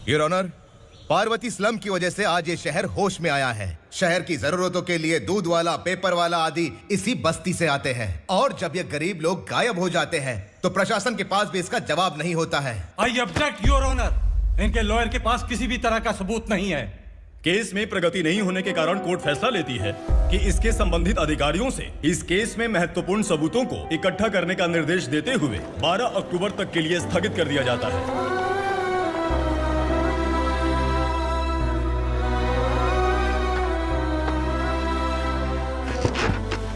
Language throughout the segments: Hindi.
योर ऑनर, पार्वती स्लम की वजह से आज ये शहर होश में आया है। शहर की जरूरतों के लिए दूध वाला, पेपर वाला आदि इसी बस्ती से आते हैं, और जब ये गरीब लोग गायब हो जाते हैं तो प्रशासन के पास भी इसका जवाब नहीं होता है। I object your honour. इनके लॉयर के पास किसी भी तरह का सबूत नहीं है। केस में प्रगति नहीं होने के कारण कोर्ट फैसला लेती है कि इसके संबंधित अधिकारियों से इस केस में महत्वपूर्ण सबूतों को इकट्ठा करने का निर्देश देते हुए 12 अक्टूबर तक के लिए स्थगित कर दिया जाता है।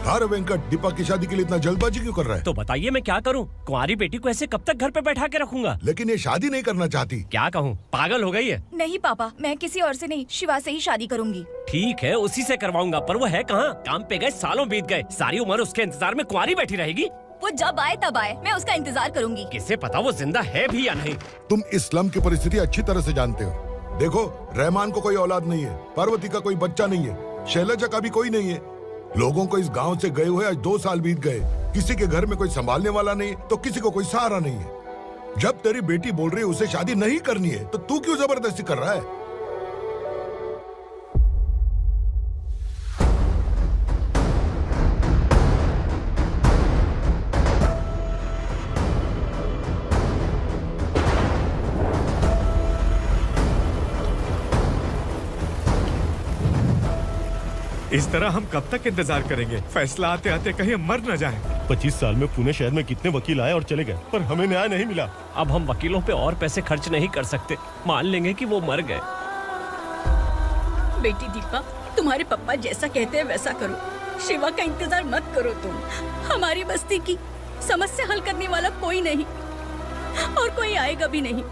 अरे वेंकट, दीपक की शादी के लिए इतना जल्दबाजी क्यों कर रहा है? तो बताइए मैं क्या करूं? कुंवारी बेटी को ऐसे कब तक घर पे बैठा के रखूंगा? लेकिन ये शादी नहीं करना चाहती। क्या कहूं, पागल हो गई है। नहीं पापा, मैं किसी और से नहीं, शिवा से ही शादी करूंगी। ठीक है, उसी से करवाऊंगा, पर वो है कहाँ? काम पे गए, सालों बीत गए, सारी उम्र उसके इंतजार में कुंवारी बैठी रहेगी। वो जब आए तब आए, मैं उसका इंतजार करूंगी। किसे पता वो जिंदा है भी या नहीं। तुम इस्लाम की परिस्थिति अच्छी तरह से जानते हो। देखो, रहमान को कोई औलाद नहीं है, पार्वती का कोई बच्चा नहीं है, शैलजा का भी कोई नहीं है। लोगों को इस गांव से गए हुए आज 2 साल बीत गए। किसी के घर में कोई संभालने वाला नहीं, तो किसी को कोई सहारा नहीं है। जब तेरी बेटी बोल रही है उसे शादी नहीं करनी है, तो तू क्यों जबरदस्ती कर रहा है? इस तरह हम कब तक इंतजार करेंगे? फैसला आते आते कहीं हम मर न जाएं। 25 साल में पुणे शहर में कितने वकील आए और चले गए, पर हमें न्याय नहीं मिला। अब हम वकीलों पे और पैसे खर्च नहीं कर सकते। मान लेंगे कि वो मर गए। बेटी दीपा, तुम्हारे पापा जैसा कहते हैं वैसा करो। शिवा का इंतजार मत करो तुम। हमारी बस्ती की समस्या हल करने वाला कोई नहीं, और कोई आएगा भी नहीं।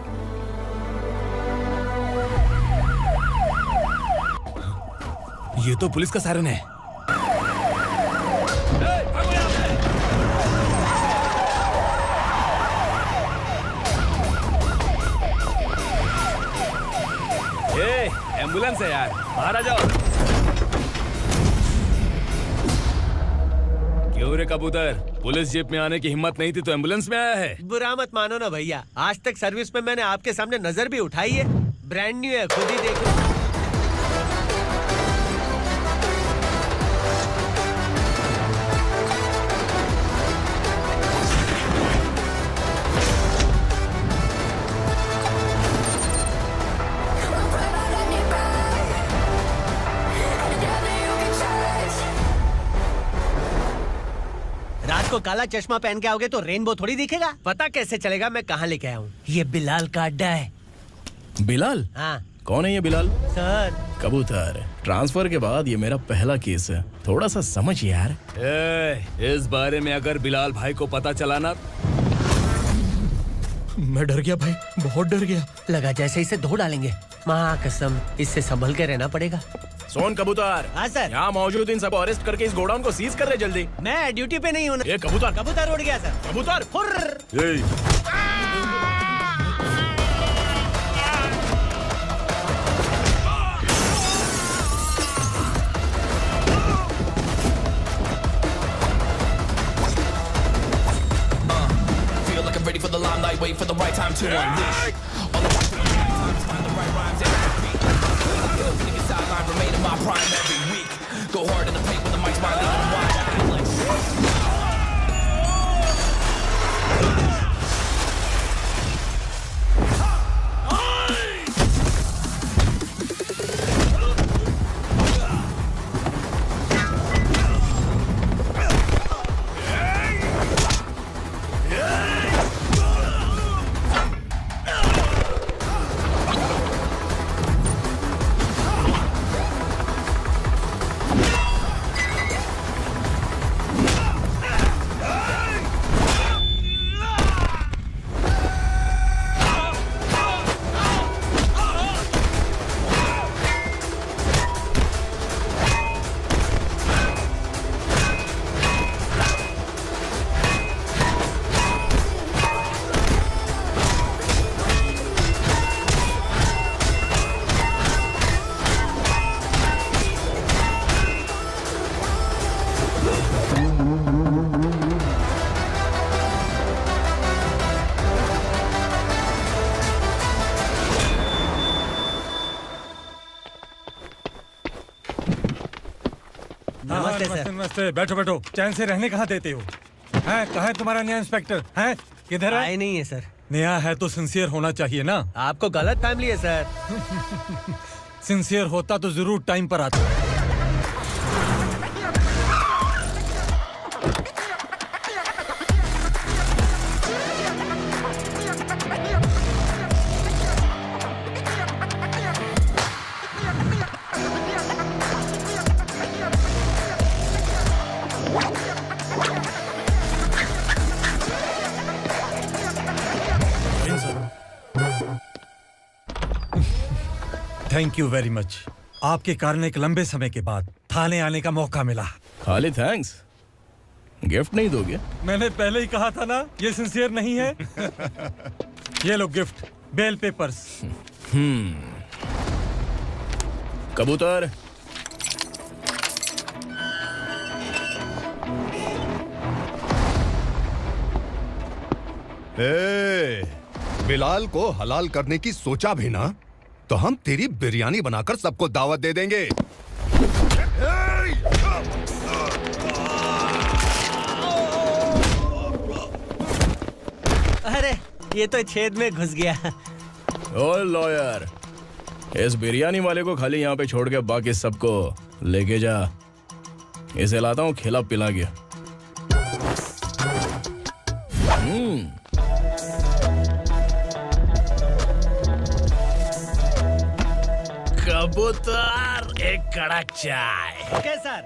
ये तो पुलिस का सायरन है। एम्बुलेंस है यार, बाहर आ जाओ। क्यों रे कबूतर, पुलिस जीप में आने की हिम्मत नहीं थी तो एम्बुलेंस में आया है? बुरा मत मानो ना भैया, आज तक सर्विस में मैंने आपके सामने नजर भी उठाई है। ब्रांड न्यू है, खुद ही देखो। रात को काला चश्मा पहन के आओगे तो रेनबो थोड़ी दिखेगा। पता कैसे चलेगा मैं कहाँ लेके आया हूँ? ये बिलाल का अड्डा है। बिलाल? हाँ। कौन है ये बिलाल? सर। कबूतर, ट्रांसफर के बाद ये मेरा पहला केस है, थोड़ा सा समझ यार। इस बारे में अगर बिलाल भाई को पता चला ना। मैं डर गया भाई, बहुत डर गया। लगा जैसे इसे धो डालेंगे। माँ कसम, इससे संभल के रहना पड़ेगा। सोन कबूतर। हाँ सर। यहाँ मौजूद इन सबको अरेस्ट करके इस गोडाउन को सीज कर रहे जल्दी। मैं ड्यूटी पे नहीं हूँ। ये कबूतर। कबूतर उड़ गया सर। कबूतर। Feel like I'm ready for the limelight, wait for the right time to unleash. All the time to find the right rhymes every beat. Niggas sideline remain in my prime every week. Go hard in the paint with the mic's my lead and wide. Act like नमस्ते सर। नमस्ते। बैठो बैठो। चैन से रहने कहाँ देते हो? हैं कहाँ है तुम्हारा नया इंस्पेक्टर? हैं किधर है? आए नहीं है सर। नया है तो सिंसियर होना चाहिए ना। आपको गलत फैमिली है सर। सिंसियर होता तो जरूर टाइम पर आता। Thank you very much. आपके कारण एक लंबे समय के बाद थाने आने का मौका मिला। खाली थैंक्स, गिफ्ट नहीं दोगे? मैंने पहले ही कहा था ना ये सिंसियर नहीं है। ये लो गिफ्ट, बेल पेपर्स। कबूतर। बिलाल को हलाल करने की सोचा भी ना तो हम तेरी बिरयानी बनाकर सबको दावत दे देंगे। अरे ये तो छेद में घुस गया। ओ लॉयर, इस बिरयानी वाले को खाली यहाँ पे छोड़ के बाकी सबको लेके जा। इसे लाता हूँ खिला पिला के। कबूतर, एक कड़क चाय। Okay sir.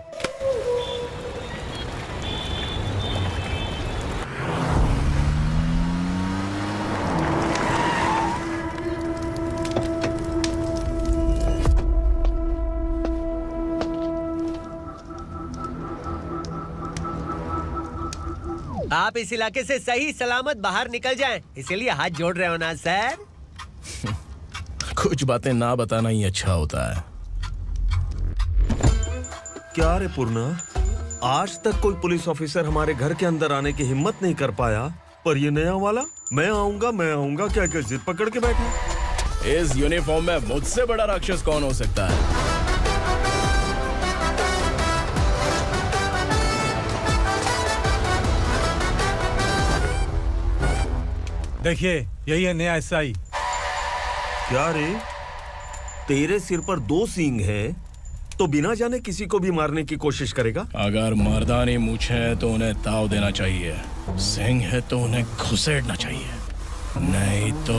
आप इस इलाके से सही सलामत बाहर निकल जाएं, इसीलिए हाथ जोड़ रहे हो ना सर। कुछ बातें ना बताना ही अच्छा होता है। क्या रे पूर्णा, आज तक कोई पुलिस ऑफिसर हमारे घर के अंदर आने की हिम्मत नहीं कर पाया, पर ये नया वाला मैं आऊंगा क्या जिद पकड़ के बैठा। इस यूनिफॉर्म में मुझसे बड़ा राक्षस कौन हो सकता है? देखिए यही है नया एसआई। क्या रे, तेरे सिर पर 2 सींग है तो बिना जाने किसी को भी मारने की कोशिश करेगा? अगर मर्दानी मूंछ है तो उन्हें ताव देना चाहिए, सिंह है तो उन्हें घुसेड़ना चाहिए, नहीं तो।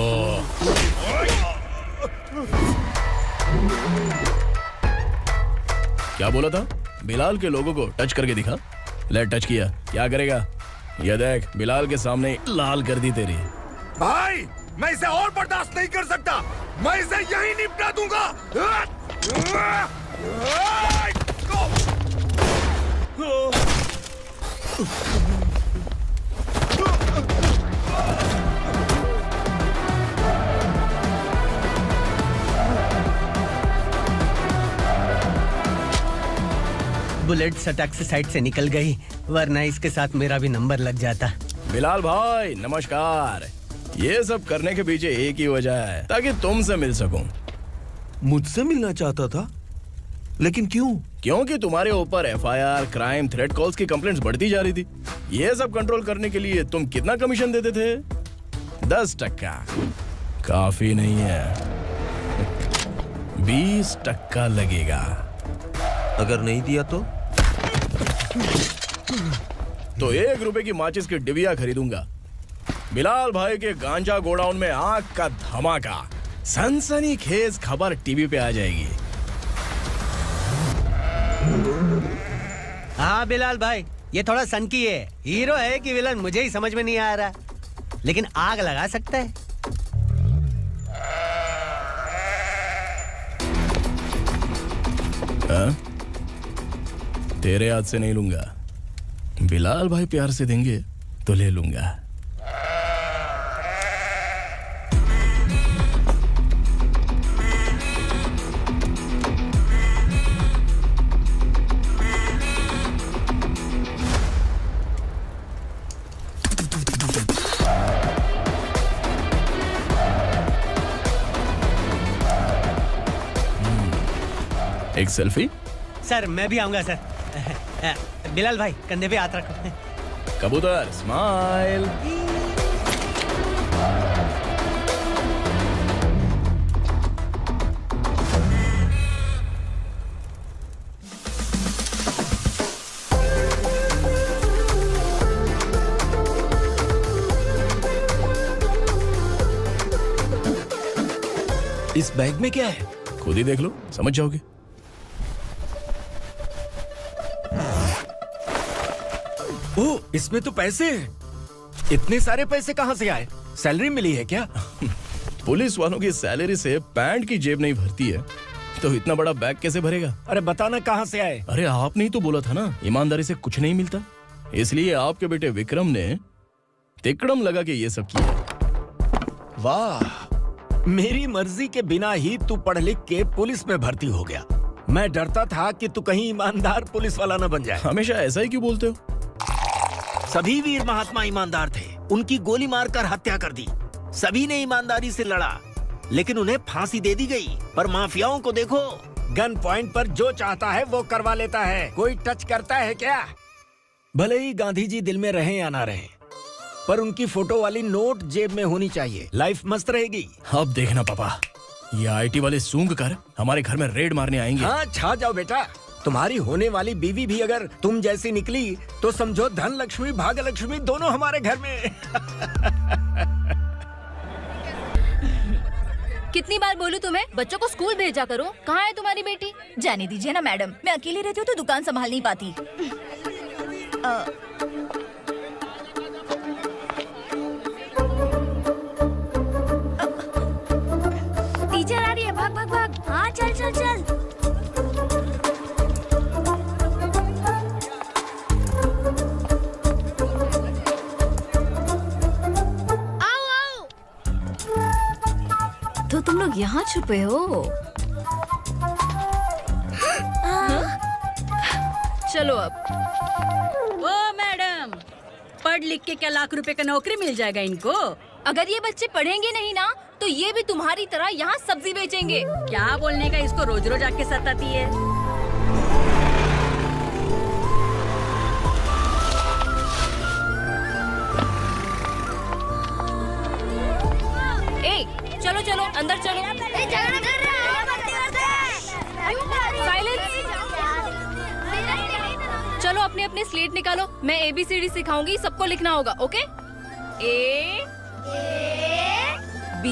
क्या बोला था? बिलाल के लोगों को टच करके दिखा। ले टच किया, क्या करेगा? ये देख, बिलाल के सामने लाल कर दी तेरी। भाई मैं इसे और बर्दाश्त नहीं कर सकता, मैं इसे यहीं निपटा दूंगा। बुलेट सटक से साइड से निकल गई, वरना इसके साथ मेरा भी नंबर लग जाता। बिलाल भाई नमस्कार। ये सब करने के पीछे एक ही वजह है, ताकि तुमसे मिल सकूं। मुझसे मिलना चाहता था, लेकिन क्यों? क्योंकि तुम्हारे ऊपर एफआईआर, क्राइम, थ्रेट कॉल्स की कंप्लेंट्स बढ़ती जा रही थी। ये सब कंट्रोल करने के लिए तुम कितना कमीशन देते थे? 10%। काफी नहीं है, 20% लगेगा। अगर नहीं दिया तो 1 रुपए की माचिस की डिबिया खरीदूंगा। बिलाल भाई के गांजा गोडाउन में आग का धमाका, सनसनीखेज खबर टीवी पे आ जाएगी। हाँ बिलाल भाई, ये थोड़ा सनकी है, हीरो है कि विलन मुझे ही समझ में नहीं आ रहा, लेकिन आग लगा सकता है। तेरे हाथ से नहीं लूंगा, बिलाल भाई प्यार से देंगे तो ले लूंगा। एक सेल्फी? सर मैं भी आऊंगा सर। बिलाल भाई कंधे पे हाथ रखो। कबूतर स्माइल। इस बैग में क्या है? खुद ही देख लो, समझ जाओगे। ओह, इसमें तो पैसे हैं। इतने सारे पैसे कहाँ से आए? सैलरी मिली है क्या? पुलिस वालों की सैलरी से पैंट की जेब नहीं भरती है, तो इतना बड़ा बैग कैसे भरेगा? अरे बताना कहाँ से आए? अरे आपने ही तो बोला था ना, ईमानदारी से कुछ नहीं मिलता। इसलिए आपके बेटे विक्रम ने तिकड़म लगा के ये सब किया। वाह, मेरी मर्जी के बिना ही तू पढ़ लिख के पुलिस में भर्ती हो गया। मैं डरता था कि तू कहीं ईमानदार पुलिस वाला न बन जाए। हमेशा ऐसा ही क्यों बोलते हो? सभी वीर महात्मा ईमानदार थे, उनकी गोली मारकर हत्या कर दी। सभी ने ईमानदारी से लड़ा, लेकिन उन्हें फांसी दे दी गई। पर माफियाओं को देखो, गन पॉइंट पर जो चाहता है वो करवा लेता है। कोई टच करता है क्या? भले ही गांधी जी दिल में रहे या ना रहे, पर उनकी फोटो वाली नोट जेब में होनी चाहिए। लाइफ मस्त रहेगी। अब देखना पापा, ये आईटी वाले सूंघ कर हमारे घर में रेड मारने आएंगे। हाँ, छा जाओ बेटा। तुम्हारी होने वाली बीवी भी अगर तुम जैसी निकली तो समझो धन लक्ष्मी भाग्य लक्ष्मी दोनों हमारे घर में। कितनी बार बोलूं तुम्हें, बच्चों को स्कूल भेजा करो। कहाँ है तुम्हारी बेटी? जाने दीजिए ना मैडम, मैं अकेली रहती हूँ तो दुकान संभाल नहीं पाती। टीचर आ रही है, भाग भाग भाग। हाँ चल चल चल। आओ आओ। तो तुम लोग यहाँ छुपे हो? चलो अब। ओ मैडम, पढ़ लिख के क्या लाख रुपए का नौकरी मिल जाएगा इनको? अगर ये बच्चे पढ़ेंगे नहीं ना, तो ये भी तुम्हारी तरह यहाँ सब्जी बेचेंगे। क्या बोलने का, इसको रोज रोज आके सताती है। ए, चलो चलो अंदर चलो। साइलेंस। चलो अपने अपने स्लेट निकालो, मैं ABCD सिखाऊंगी, सबको लिखना होगा। ओके? A B।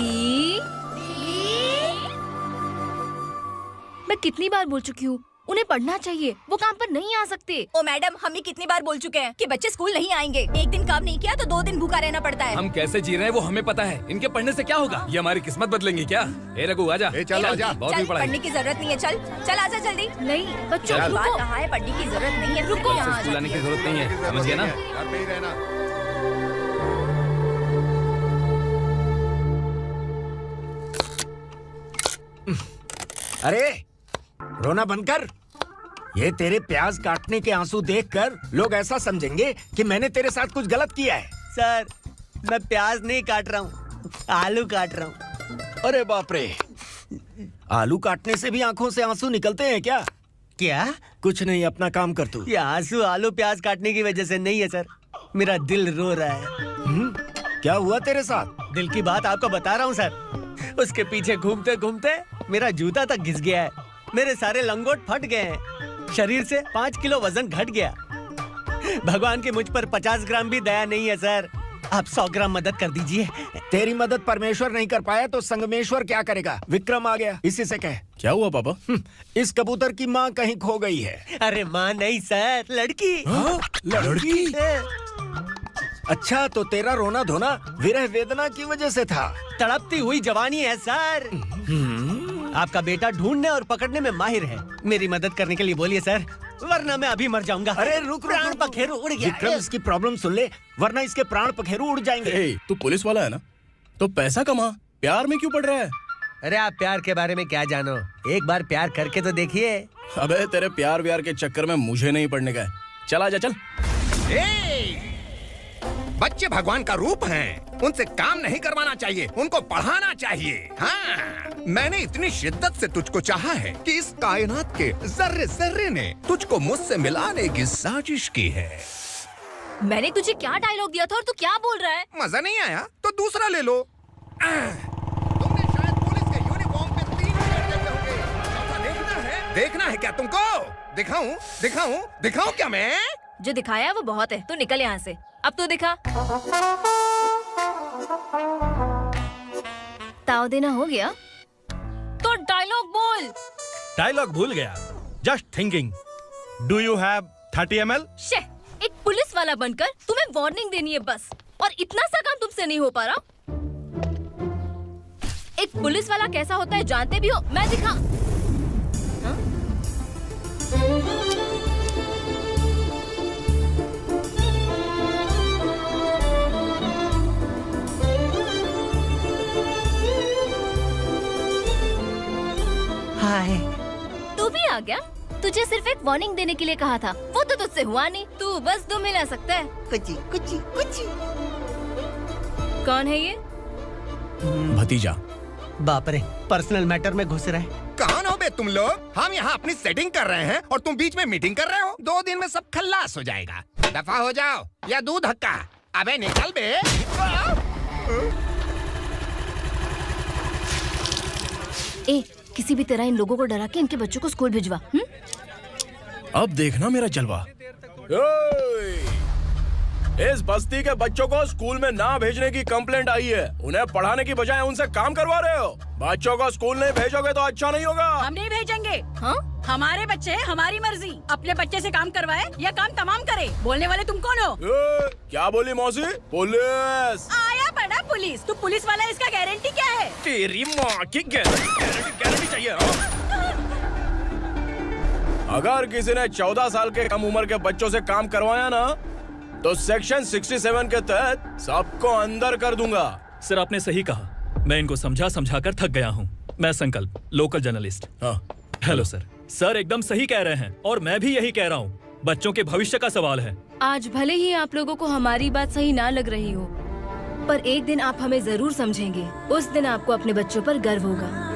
मैं कितनी बार बोल चुकी हूँ, उन्हें पढ़ना चाहिए, वो काम पर नहीं आ सकते। ओ मैडम, हम भी कितनी बार बोल चुके हैं कि बच्चे स्कूल नहीं आएंगे। एक दिन काम नहीं किया तो 2 दिन भूखा रहना पड़ता है। हम कैसे जी रहे हैं वो हमें पता है, इनके पढ़ने से क्या होगा? ये हमारी किस्मत बदलेंगे क्या? ए रघु आजा। चल आजा। बहुत भी पढ़ाई। पढ़ने की जरूरत नहीं है, चल चल आजा जल्दी। नहीं बच्चों, बात कहा है, पढ़ने की जरूरत नहीं है। रुको, यहाँ स्कूल आने की जरूरत नहीं है, समझ गया ना? घर पे ही रहना। अरे रोना बंद कर। ये तेरे प्याज काटने के आंसू देखकर लोग ऐसा समझेंगे कि मैंने तेरे साथ कुछ गलत किया है। सर, मैं प्याज नहीं काट रहा हूँ, आलू काट रहा हूँ। अरे बाप रे, आलू काटने से भी आंखों से आंसू निकलते हैं क्या? क्या? कुछ नहीं, अपना काम कर तू। ये आंसू आलू प्याज काटने की वजह से नहीं है सर, मेरा दिल रो रहा है। क्या हुआ तेरे साथ? दिल की बात आपको बता रहा हूँ सर। उसके पीछे घूमते घूमते मेरा जूता तक घिस गया है, मेरे सारे लंगोट फट गए हैं, शरीर से 5 किलो वजन घट गया। भगवान की मुझ पर 50 ग्राम भी दया नहीं है सर, आप 100 ग्राम मदद कर दीजिए। तेरी मदद परमेश्वर नहीं कर पाया तो संगमेश्वर क्या करेगा? विक्रम आ गया, इसी से कह। क्या हुआ पापा? इस कबूतर की माँ कहीं खो गई है। अरे माँ नहीं सर, लड़की। लड़की? अच्छा, तो तेरा रोना धोना विरह वेदना की वजह से था। तड़पती हुई जवानी है सर। आपका बेटा ढूंढने और पकड़ने में माहिर है, मेरी मदद करने के लिए बोलिए सर, वरना मैं अभी मर जाऊंगा। अरे रुक, प्राण पखेरु उड़ गया। विक्रम, इसकी प्रॉब्लम सुन ले, वरना इसके प्राण पखेरु उड़ जाएंगे। तू पुलिस वाला है ना, तो पैसा कमा, प्यार में क्यों पड़ रहा है? अरे आप प्यार के बारे में क्या जानो, एक बार प्यार करके तो देखिए। अबे तेरे प्यार व्यार के चक्कर में मुझे नहीं पड़ने का है। चल आजा चल। बच्चे भगवान का रूप हैं। उनसे काम नहीं करवाना चाहिए, उनको पढ़ाना चाहिए। हाँ, मैंने इतनी शिद्दत से तुझको चाहा है कि इस कायनात के जर्रे जर्रे ने तुझको मुझसे मिलाने की साजिश की है। मैंने तुझे क्या डायलॉग दिया था और तू क्या बोल रहा है? मजा नहीं आया तो दूसरा ले लो। तुमने शायद पुलिस के यूनिफॉर्म पे 3 शर्ट देखे होंगे। चौथा देखना है क्या तुमको? दिखाऊं दिखाऊं दिखाऊं क्या मैं? जो दिखाया है वो बहुत है, तू निकल यहाँ से। अब तू दिखा। ताव देना हो गया तो डायलॉग बोल। डायलॉग भूल गया। Just thinking. Do you have 30 ml? शे, एक पुलिस वाला बनकर तुम्हें वार्निंग देनी है बस, और इतना सा काम तुमसे नहीं हो पा रहा। एक पुलिस वाला कैसा होता है जानते भी हो? मैं दिखा। हाँ? हाय। तू भी आ गया? तुझे सिर्फ एक वार्निंग देने के लिए कहा था, वो तो तुझसे हुआ नहीं। तू बस दो मिला सकता है। कुची कुची कुची। कौन है ये? भतीजा। बाप रे, पर्सनल मैटर में घुस रहे। कौन हो बे तुम लोग? हम यहाँ अपनी सेटिंग कर रहे हैं और तुम बीच में मीटिंग कर रहे हो। 2 दिन में सब खल्लास हो जाएगा। दफा हो जाओ या दूध हक्का। अबे निकल बे। ए, किसी भी तरह इन लोगों को डरा के इनके बच्चों को स्कूल भिजवा। अब देखना मेरा जलवा। इस बस्ती के बच्चों को स्कूल में ना भेजने की कंप्लेंट आई है। उन्हें पढ़ाने की बजाय उनसे काम करवा रहे हो। बच्चों को स्कूल नहीं भेजोगे तो अच्छा नहीं होगा। हम नहीं भेजेंगे। हाँ? हमारे बच्चे हमारी मर्जी। अपने बच्चे से काम करवाए या काम तमाम करे। बोलने वाले तुम कौन हो? क्या बोली मौसी? पुलिस आया पड़ा पुलिस। तू पुलिस वाला, इसका गारंटी क्या है? तेरी माँ की गारंटी चाहिए। अगर किसी ने 14 साल के कम उम्र के बच्चों से काम करवाया ना, तो सेक्शन 67 के तहत सबको अंदर कर दूंगा। सर आपने सही कहा। मैं इनको समझा कर थक गया हूँ। मैं संकल्प, लोकल जर्नलिस्ट। हाँ। Hello sir. सर एकदम सही कह रहे हैं और मैं भी यही कह रहा हूँ। बच्चों के भविष्य का सवाल है। आज भले ही आप लोगों को हमारी बात सही ना लग रही हो, पर एक दिन आप हमें जरूर समझेंगे। उस दिन आपको अपने बच्चों पर गर्व होगा।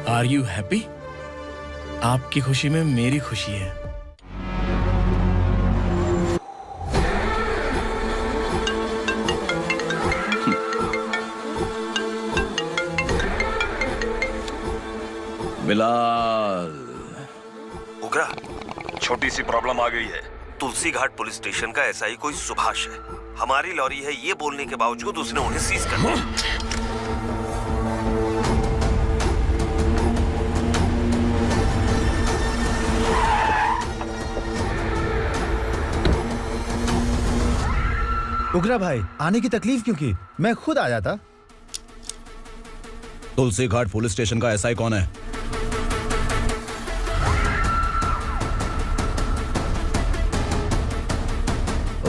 Are you happy? आपकी खुशी में मेरी खुशी है। बिलाल। उगरा, छोटी सी प्रॉब्लम आ गई है। तुलसी घाट पुलिस स्टेशन का एसआई कोई सुभाष है। हमारी लॉरी है ये बोलने के बावजूद उसने उन्हें सीज कर दिया। उगरा भाई, आने की तकलीफ क्यों की? मैं खुद आ जाता। तुलसी घाट पुलिस स्टेशन का एसआई कौन है?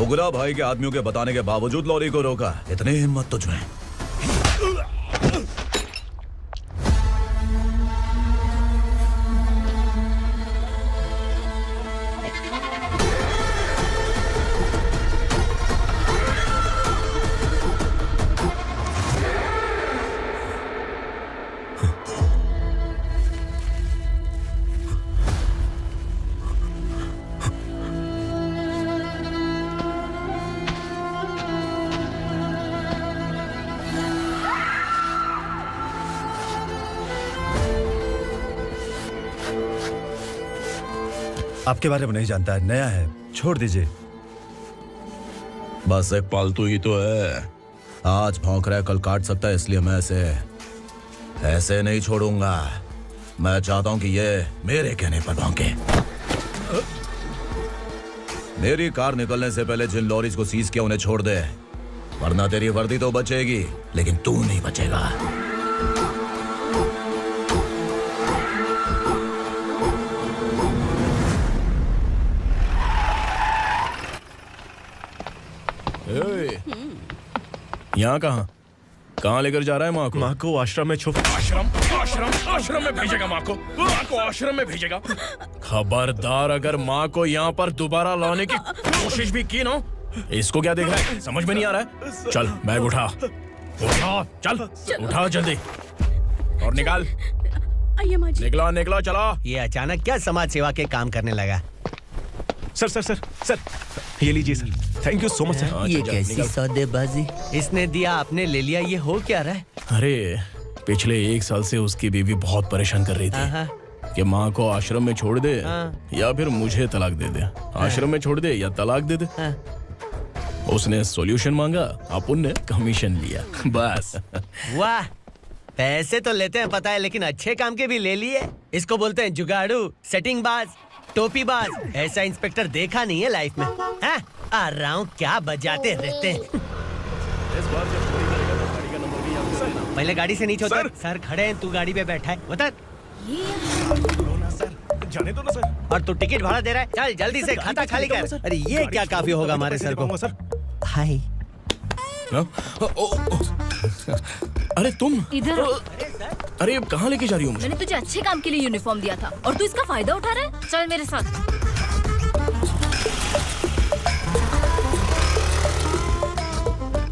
उगरा भाई के आदमियों के बताने के बावजूद लॉरी को रोका। इतनी हिम्मत तुझमें? आपके बारे में नहीं जानता है, नया है, छोड़ दीजिए। बस एक पालतू ही तो है। आज भौंक रहा है, कल काट सकता है, इसलिए मैं ऐसे नहीं छोड़ूंगा। मैं चाहता हूं कि ये मेरे कहने पर भौंके। मेरी कार निकलने से पहले जिन लॉरीज को सीज किया उन्हें छोड़ दे, वरना तेरी वर्दी तो बचेगी लेकिन तू नहीं बचेगा। यहाँ कहाँ? कहाँ लेकर जा रहा है माँ को? माँ को आश्रम में छुप। आश्रम में भेजेगा माँ को आश्रम में भेजेगा। खबरदार, अगर माँ को यहाँ पर दोबारा लाने की कोशिश भी की ना, इसको क्या देख रहा है, समझ में नहीं आ रहा है? चल बैग उठा, चल उठा जल्दी और निकाल। आइए माँ जी। निकला चला। ये अचानक क्या समाज सेवा के काम करने लगा? सर सर सर सर, ये लीजिए sir. Thank you so much sir. ये कैसी सौदेबाजी? इसने दिया, आपने ले लिया, ये हो क्या रहा है? अरे पिछले 1 साल से उसकी बीवी बहुत परेशान कर रही थी कि माँ को आश्रम में छोड़ दे या फिर मुझे तलाक दे दे। आश्रम में छोड़ दे या तलाक दे दे। उसने सॉल्यूशन मांगा, अपन ने कमीशन लिया, बस। वाह, पैसे तो लेते हैं पता है, लेकिन अच्छे काम के भी ले लिए। इसको बोलते हैं जुगाड़ू, सेटिंग बाज, टोपी बाज। ऐसा इंस्पेक्टर देखा नहीं है लाइफ में। हाँ? आ रहा हूँ, क्या बजाते रहते हैं। पहले गाड़ी से नीचे उतर। सर खड़े हैं, तू गाड़ी पे बैठा है, उतर। जाने दो ना सर। और तू टिकट भाड़ा दे रहा है, चल जल्दी से खाता खाली कर। अरे ये क्या काफी होगा हमारे सर को। हाय। अरे तुम इधर। अरे कहाँ लेके जा रही हो मुझे? मैंने तुझे अच्छे काम के लिए यूनिफॉर्म दिया था और तू इसका फायदा उठा रहा है। चल मेरे साथ।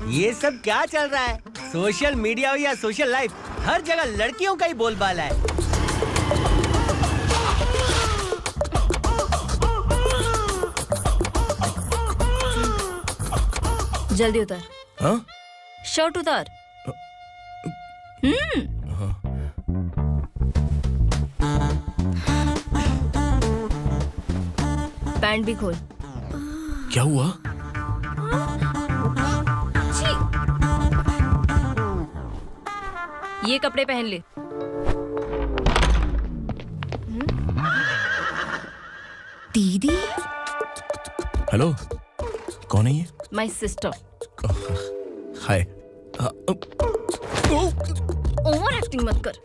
ये सब क्या चल रहा है? सोशल मीडिया हो या सोशल लाइफ, हर जगह लड़कियों का ही बोलबाला है। जल्दी उतर। हाँ? शर्ट उतार। पैंट भी खोल। क्या हुआ? ये कपड़े पहन ले। दीदी। हेलो, कौन है ये? My sister. Hi. Over acting मत कर।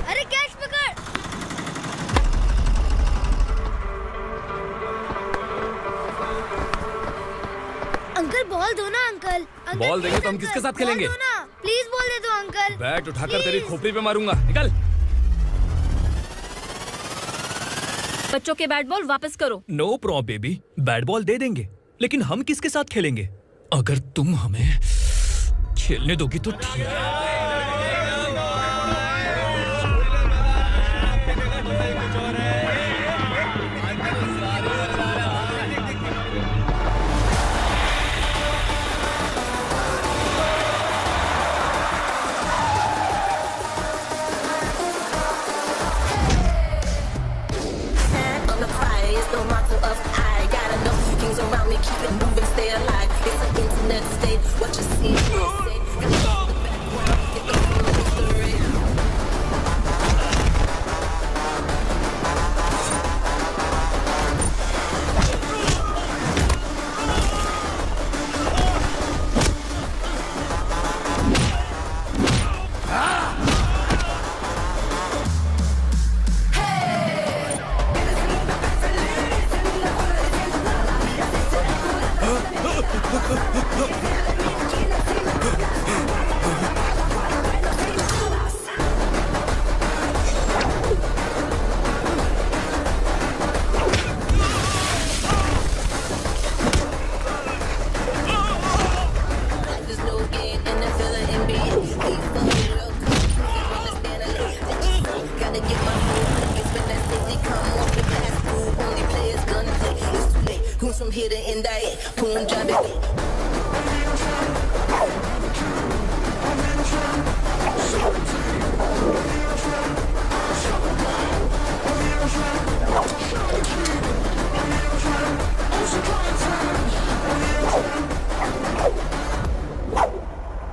अरे कैच पकड़। अंकल बॉल दो ना अंकल। बॉल देंगे तो हम किसके साथ खेलेंगे? प्लीज बॉल दे दो अंकल। बैट उठाकर तेरी खोपड़ी पे मारूंगा, निकल। बच्चों के बैट बॉल वापस करो। No problem baby, bat ball दे देंगे, लेकिन हम किसके साथ खेलेंगे? अगर तुम हमें खेलने दोगी तो ठीक है। The motto of I got enough kings around me, keep it moving, stay alive. It's an internet state, what you see, you say. Get the history. From here to end that, boom, drop it.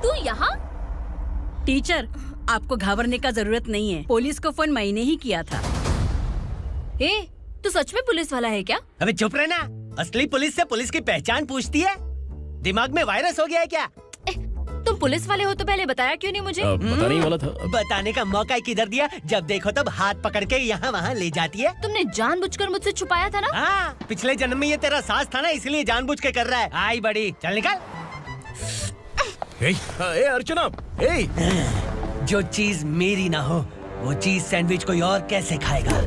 तू यहाँ? टीचर, आपको घबराने का जरूरत नहीं है। पुलिस को फोन मैंने ही किया था। ए, तू सच में पुलिस वाला है क्या? अबे चुप रहना। असली पुलिस से पुलिस की पहचान पूछती है? दिमाग में वायरस हो गया है क्या? तुम पुलिस वाले हो तो पहले बताया क्यों नहीं मुझे? बताने ही वाला था। बताने का मौका ही किधर दिया, जब देखो तब हाथ पकड़ के यहाँ वहाँ ले जाती है। तुमने जानबूझकर मुझसे छुपाया था ना? हाँ, पिछले जन्म में ये तेरा सास था ना, इसलिए जानबूझ के कर रहा है। आई बड़ी, चल निकल। ए अर्चना, जो चीज मेरी ना हो वो चीज सैंडविच कोई और कैसे खाएगा?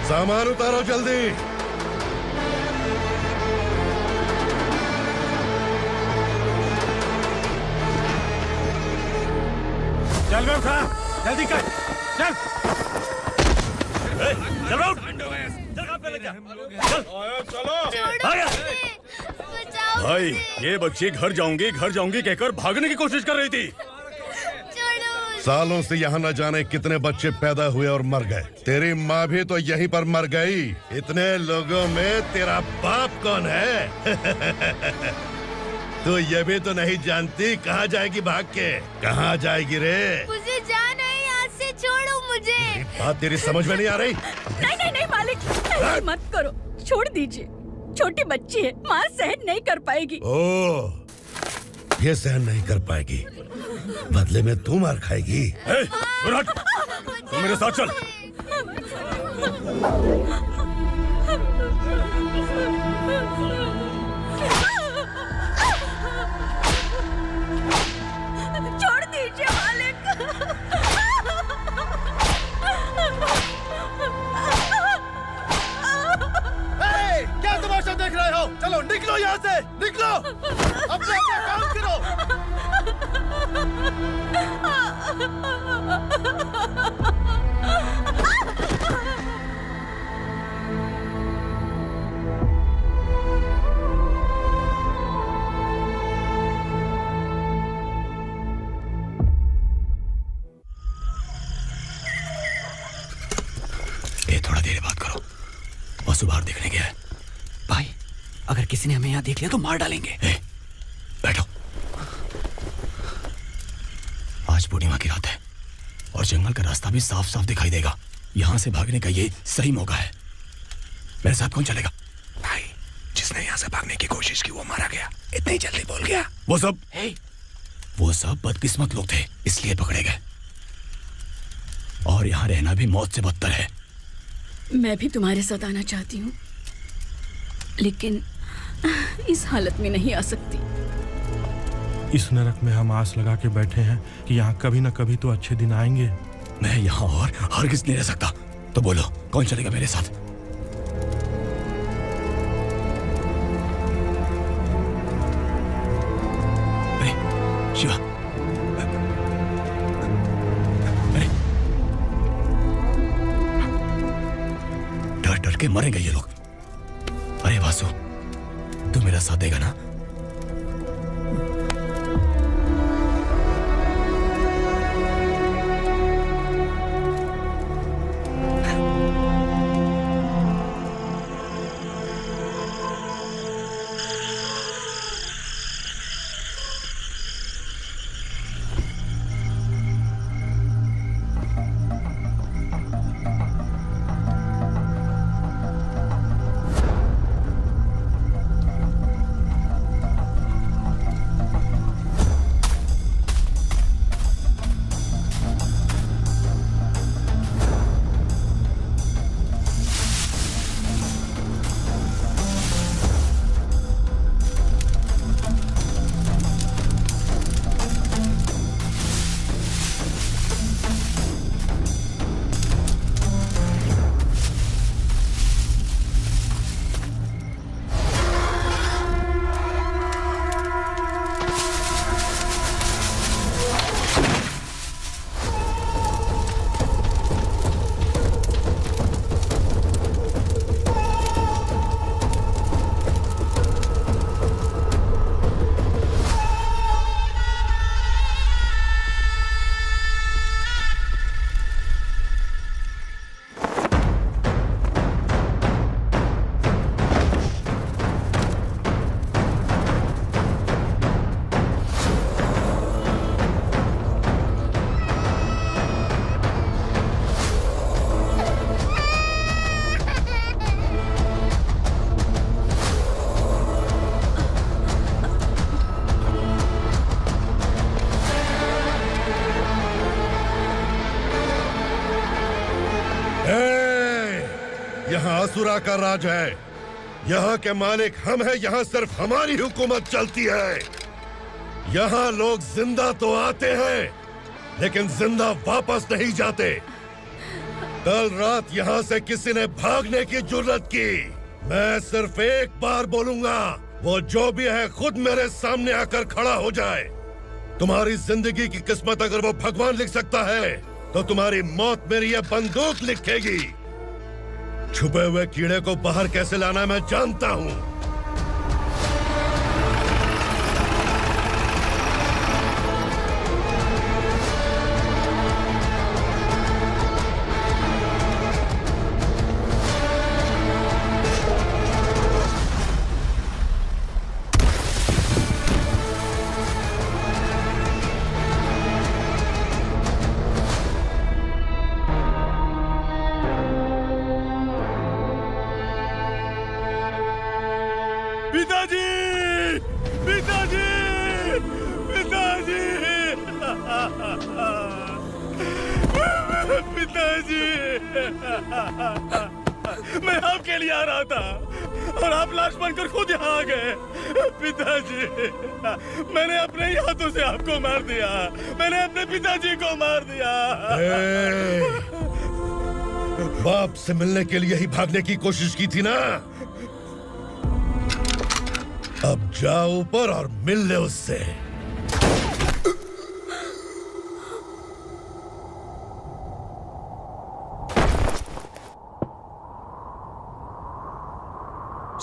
सामान उतारो जल्दी। चल बे उठा, जल्दी कर, चल। चल उठ, चल काम पे लग जा, चल। आया। भाई ये बच्ची घर जाऊंगी कहकर भागने की कोशिश कर रही थी। सालों से यहाँ न जाने कितने बच्चे पैदा हुए और मर गए। तेरी माँ भी तो यहीं पर मर गई। इतने लोगों में तेरा बाप कौन है? तू ये भी तो नहीं जानती कहाँ जाएगी भाग के? कहाँ जाएगी रे? मुझे जाना है, यहाँ से छोड़ो मुझे। बात तेरी समझ में नहीं आ रही? नहीं मालिक, ऐसे मत करो, छोड़ दीजिए। छोटी बच्ची है, माँ सहन नहीं कर पाएगी। ओह, ये सहन नहीं कर पाएगी, बदले में तू मार खाएगी। तू मेरे साथ चल। छोड़ दीजिए मालिक। क्या तमाशा देख रहे हो? चलो निकलो यहाँ से, निकलो। अपना काम करो। ए थोड़ा देर बात करो, बस बाहर देखने गया है। भाई अगर किसी ने हमें यहाँ देख लिया तो मार डालेंगे। बैठो। आज पूर्णिमा की रात है और जंगल का रास्ता भी साफ साफ दिखाई देगा। यहाँ से भागने का ये सही मौका है। मेरे साथ कौन चलेगा? भाई जिसने यहाँ से भागने की कोशिश की वो मारा गया। इतनी जल्दी बोल गया। वो सब बदकिस्मत लोग थे, इसलिए पकड़े गए। और यहाँ रहना भी मौत से बदतर है। मैं भी तुम्हारे साथ आना चाहती हूँ, लेकिन इस हालत में नहीं आ सकती। इस नरक में हम आस लगा के बैठे हैं कि यहाँ कभी न कभी तो अच्छे दिन आएंगे। मैं यहाँ और हरगिज़ नहीं रह सकता। तो बोलो कौन चलेगा मेरे साथ? अरे शिवा, अरे डर डर के मरेंगे ये लोग। अरे वासु, तू मेरा साथ देगा ना? यहाँ असुरा का राज है। यहाँ के मालिक हम हैं। यहाँ सिर्फ हमारी हुकूमत चलती है। यहाँ लोग जिंदा तो आते हैं लेकिन जिंदा वापस नहीं जाते। कल रात यहाँ से किसी ने भागने की जुर्रत की, मैं सिर्फ एक बार बोलूंगा, वो जो भी है खुद मेरे सामने आकर खड़ा हो जाए। तुम्हारी जिंदगी की किस्मत अगर वो भगवान लिख सकता है तो तुम्हारी मौत मेरी ये बंदूक लिखेगी। छुपे हुए कीड़े को बाहर कैसे लाना मैं जानता हूँ। पिताजी, पिताजी, पिताजी, पिताजी, मैं आपके लिए आ रहा था और आप लाश बनकर खुद यहाँ आ गए। पिताजी, मैंने अपने ही हाथों से आपको मार दिया। मैंने अपने पिताजी को मार दिया। बाप से मिलने के लिए ही भागने की कोशिश की थी ना? अब जाओ ऊपर और मिल ले उससे।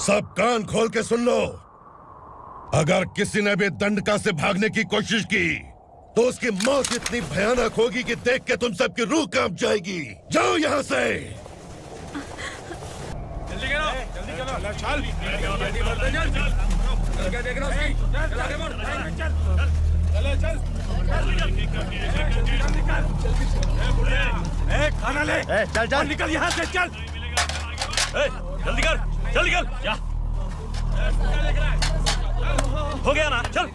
सब कान खोल के सुन लो। अगर किसी ने भी दंडका से भागने की कोशिश की तो उसकी मौत इतनी भयानक होगी कि देख के तुम सबकी रूह कांप जाएगी। जाओ यहाँ से। जल्दी करो, जल्दी करो, चल। खाना ले। चल चल निकल यहाँ से, चल। जल्दी कर, जल्दी कर। क्या हो गया ना? चल।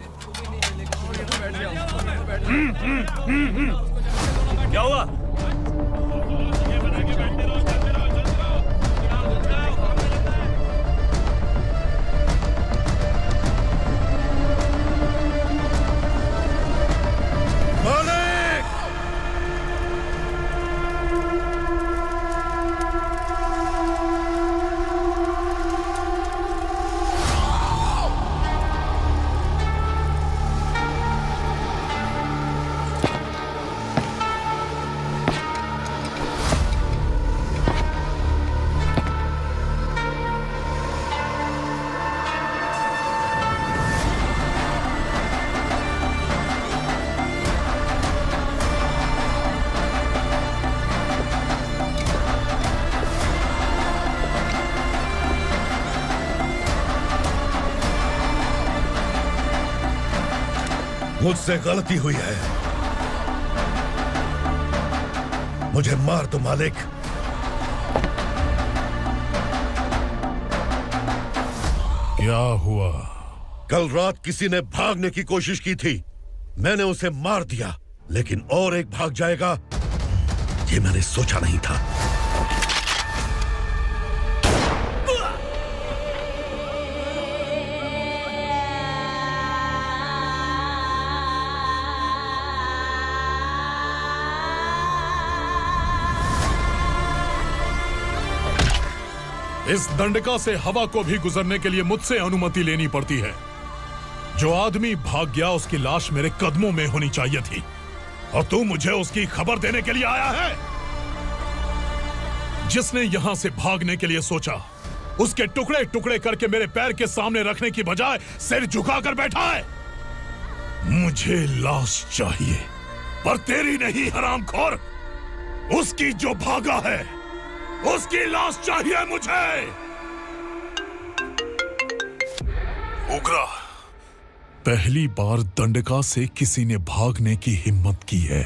क्या हुआ? मुझसे गलती हुई है, मुझे मार दो मालिक। क्या हुआ? कल रात किसी ने भागने की कोशिश की थी, मैंने उसे मार दिया, लेकिन और एक भाग जाएगा ये मैंने सोचा नहीं था। इस दंडका से हवा को भी गुजरने के लिए मुझसे अनुमति लेनी पड़ती है। जो आदमी भाग गया उसकी लाश मेरे कदमों में होनी चाहिए थी, और तू मुझे उसकी खबर देने के लिए आया है। जिसने यहां से भागने के लिए सोचा उसके टुकड़े टुकड़े करके मेरे पैर के सामने रखने की बजाय सिर झुकाकर बैठा है। मुझे लाश चाहिए, पर तेरी नहीं हरामखोर, उसकी जो भागा है उसकी लाश चाहिए मुझे। उग्रा, पहली बार दंडका से किसी ने भागने की हिम्मत की है।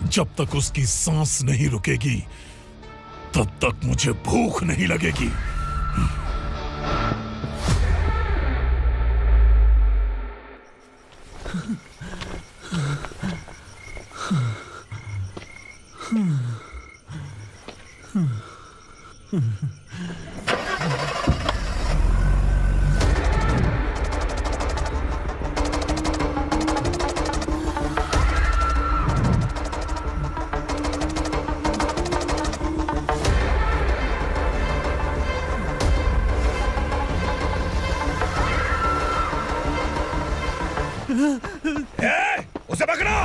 जब तक उसकी सांस नहीं रुकेगी तब तक मुझे भूख नहीं लगेगी। उसे पकड़ो।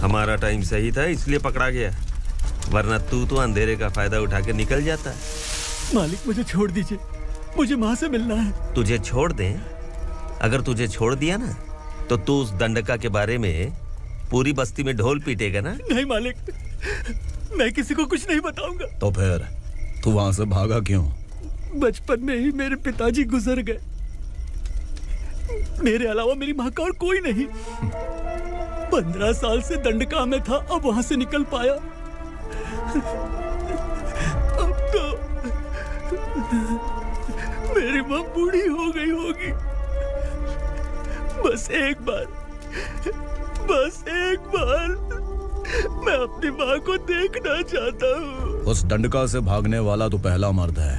हमारा टाइम सही था इसलिए पकड़ा गया, वरना तू तो अंधेरे का फायदा उठा के निकल जाता। मालिक मुझे छोड़ दीजिए, मुझे माँ से मिलना है। तुझे छोड़ दें? अगर तुझे छोड़ दिया ना तो तू उस दंडका के बारे में पूरी बस्ती में ढोल पीटेगा ना। नहीं मालिक, मैं किसी को कुछ नहीं बताऊंगा। तो फिर तू वहां से भागा क्यों? बचपन में ही मेरे पिताजी गुजर गए, मेरे अलावा मेरी माँ का और कोई नहीं। 15 साल से दंडका में था, अब वहां से निकल पाया। अब तो मेरी माँ बूढ़ी हो गई होगी। बस एक बार मैं अपनी माँ को देखना चाहता हूँ। उस दंडका से भागने वाला तो पहला मर्द है,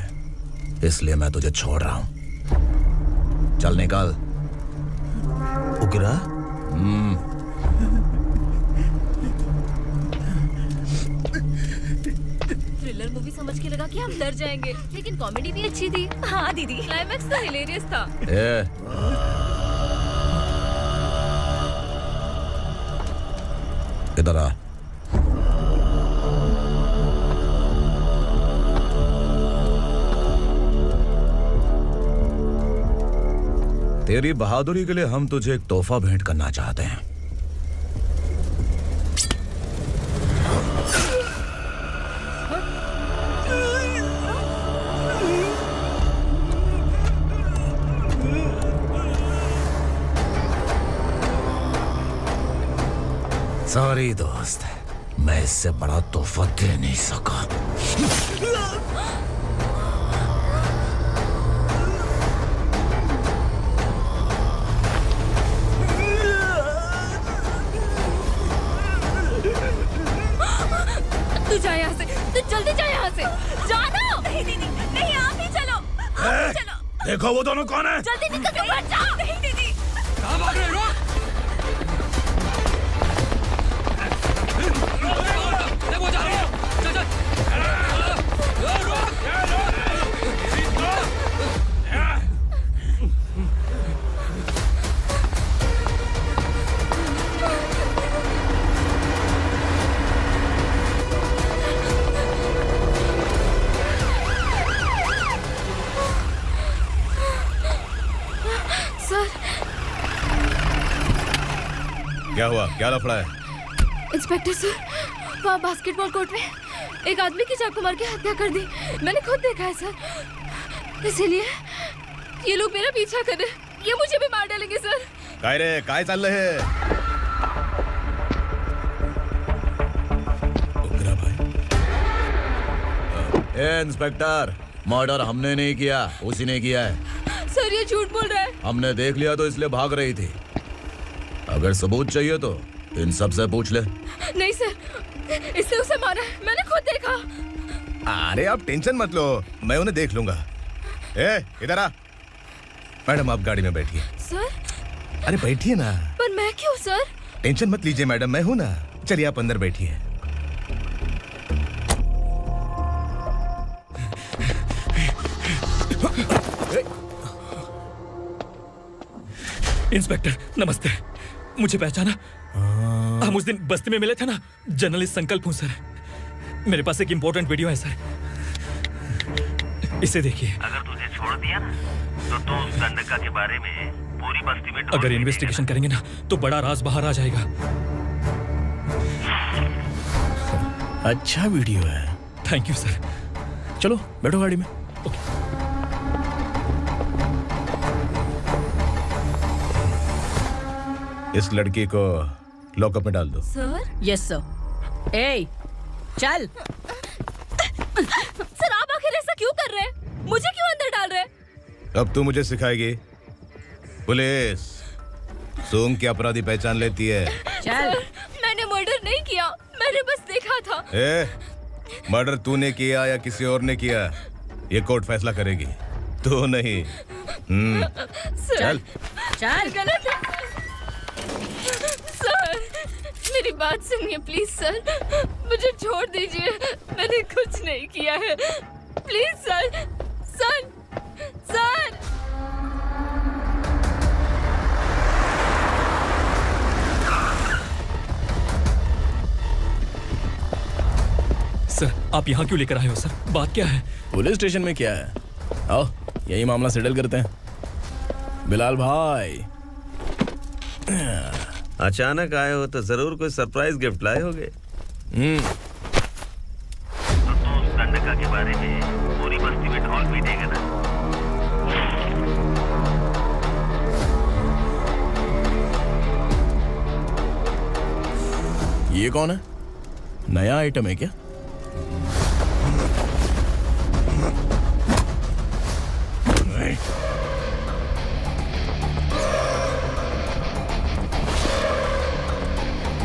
इसलिए मैं तुझे छोड़ रहा हूँ। चल निकल। उग्रा? थ्रिलर मूवी समझ के लगा कि हम डर जाएंगे, लेकिन कॉमेडी भी अच्छी थी। हाँ दीदी, क्लाइमैक्स तो हिलेरियस था। इधर आ। तेरी बहादुरी के लिए हम तुझे एक तोहफा भेंट करना चाहते हैं। सॉरी दोस्त, मैं इससे बड़ा तोहफा दे नहीं सका। तू जा यहाँ से, तू जल्दी जा यहाँ से। जानो। नहीं दीदी, नहीं, आप ही चलो, आप ही चलो। देखो वो दोनों कौन है? जल्दी निकल के मत जाओ। नहीं दीदी। कहाँ भाग रहे हो? देखो जा रहे हो। चल चल। सर। क्या हुआ? क्या लफड़ा है? इंस्पेक्टर सर, वहाँ बास्केटबॉल कोर्ट में एक आदमी की चाकू मार के हत्या कर दी। मैंने खुद देखा है सर, इसीलिए ये लोग मेरा पीछा कर रहे हैं। ये मुझे भी मार डालेंगे सर। काय रे, काय चाललंय हे? उग्रा भाई। ए इंस्पेक्टर, मर्डर हमने नहीं किया, उसी ने किया है। सर ये झूठ बोल रहा है। हमने देख लिया तो इसलिए भाग रही थी। अगर सबूत चाहिए तो इन सब से पूछ ले। नहीं सर, इसने उसे मारा है, मैंने खुद देखा। अरे आप टेंशन मत लो, मैं उन्हें देख लूंगा। ए, इधर आ। मैडम आप गाड़ी में बैठिए। सर। अरे बैठिए ना। पर मैं क्यों सर? टेंशन मत लीजिए मैडम, मैं हूं ना। चलिए आप अंदर बैठिए। इंस्पेक्टर नमस्ते, मुझे पहचाना? हम उस दिन बस्ती में मिले थे ना, जर्नलिस्ट संकल्प हूँ सर। मेरे पास एक इम्पोर्टेंट वीडियो है सर, इसे देखिए। अगर तुझे छोड़ दिया ना तो तू उस दंडका के बारे में पूरी बस्ती में अगर इन्वेस्टिगेशन करेंगे ना तो बड़ा राज बाहर आ जाएगा। अच्छा वीडियो है। Thank you sir. चलो बैठो गाड़ी में। इस लड़की को लॉकअप में डाल दो। सर? Yes sir. ए, चल। सर आप आखिर ऐसा क्यों कर रहे हैं? मुझे क्यों अंदर डाल रहे हैं? अब तू मुझे सिखाएगी? पुलिस सूंघ के अपराधी पहचान लेती है। चल। मैंने मर्डर नहीं किया, मैंने बस देखा था। मर्डर तूने किया या किसी और ने किया, ये कोर्ट फैसला करेगी, तू नहीं। चल चल। गलत है। सर मेरी बात सुनिए प्लीज सर, मुझे छोड़ दीजिए, मैंने कुछ नहीं किया है, please sir. Sir sir sir आप यहाँ क्यों लेकर आए हो सर? बात क्या है? पुलिस स्टेशन में क्या है? आओ यही मामला सेटल करते हैं। बिलाल भाई, अचानक आए हो तो जरूर कोई सरप्राइज गिफ्ट लाए होगे। तो उस दंडका के बारे में पूरी बस्ती में ढोल पीटेगा ना। ये कौन है? नया आइटम है क्या?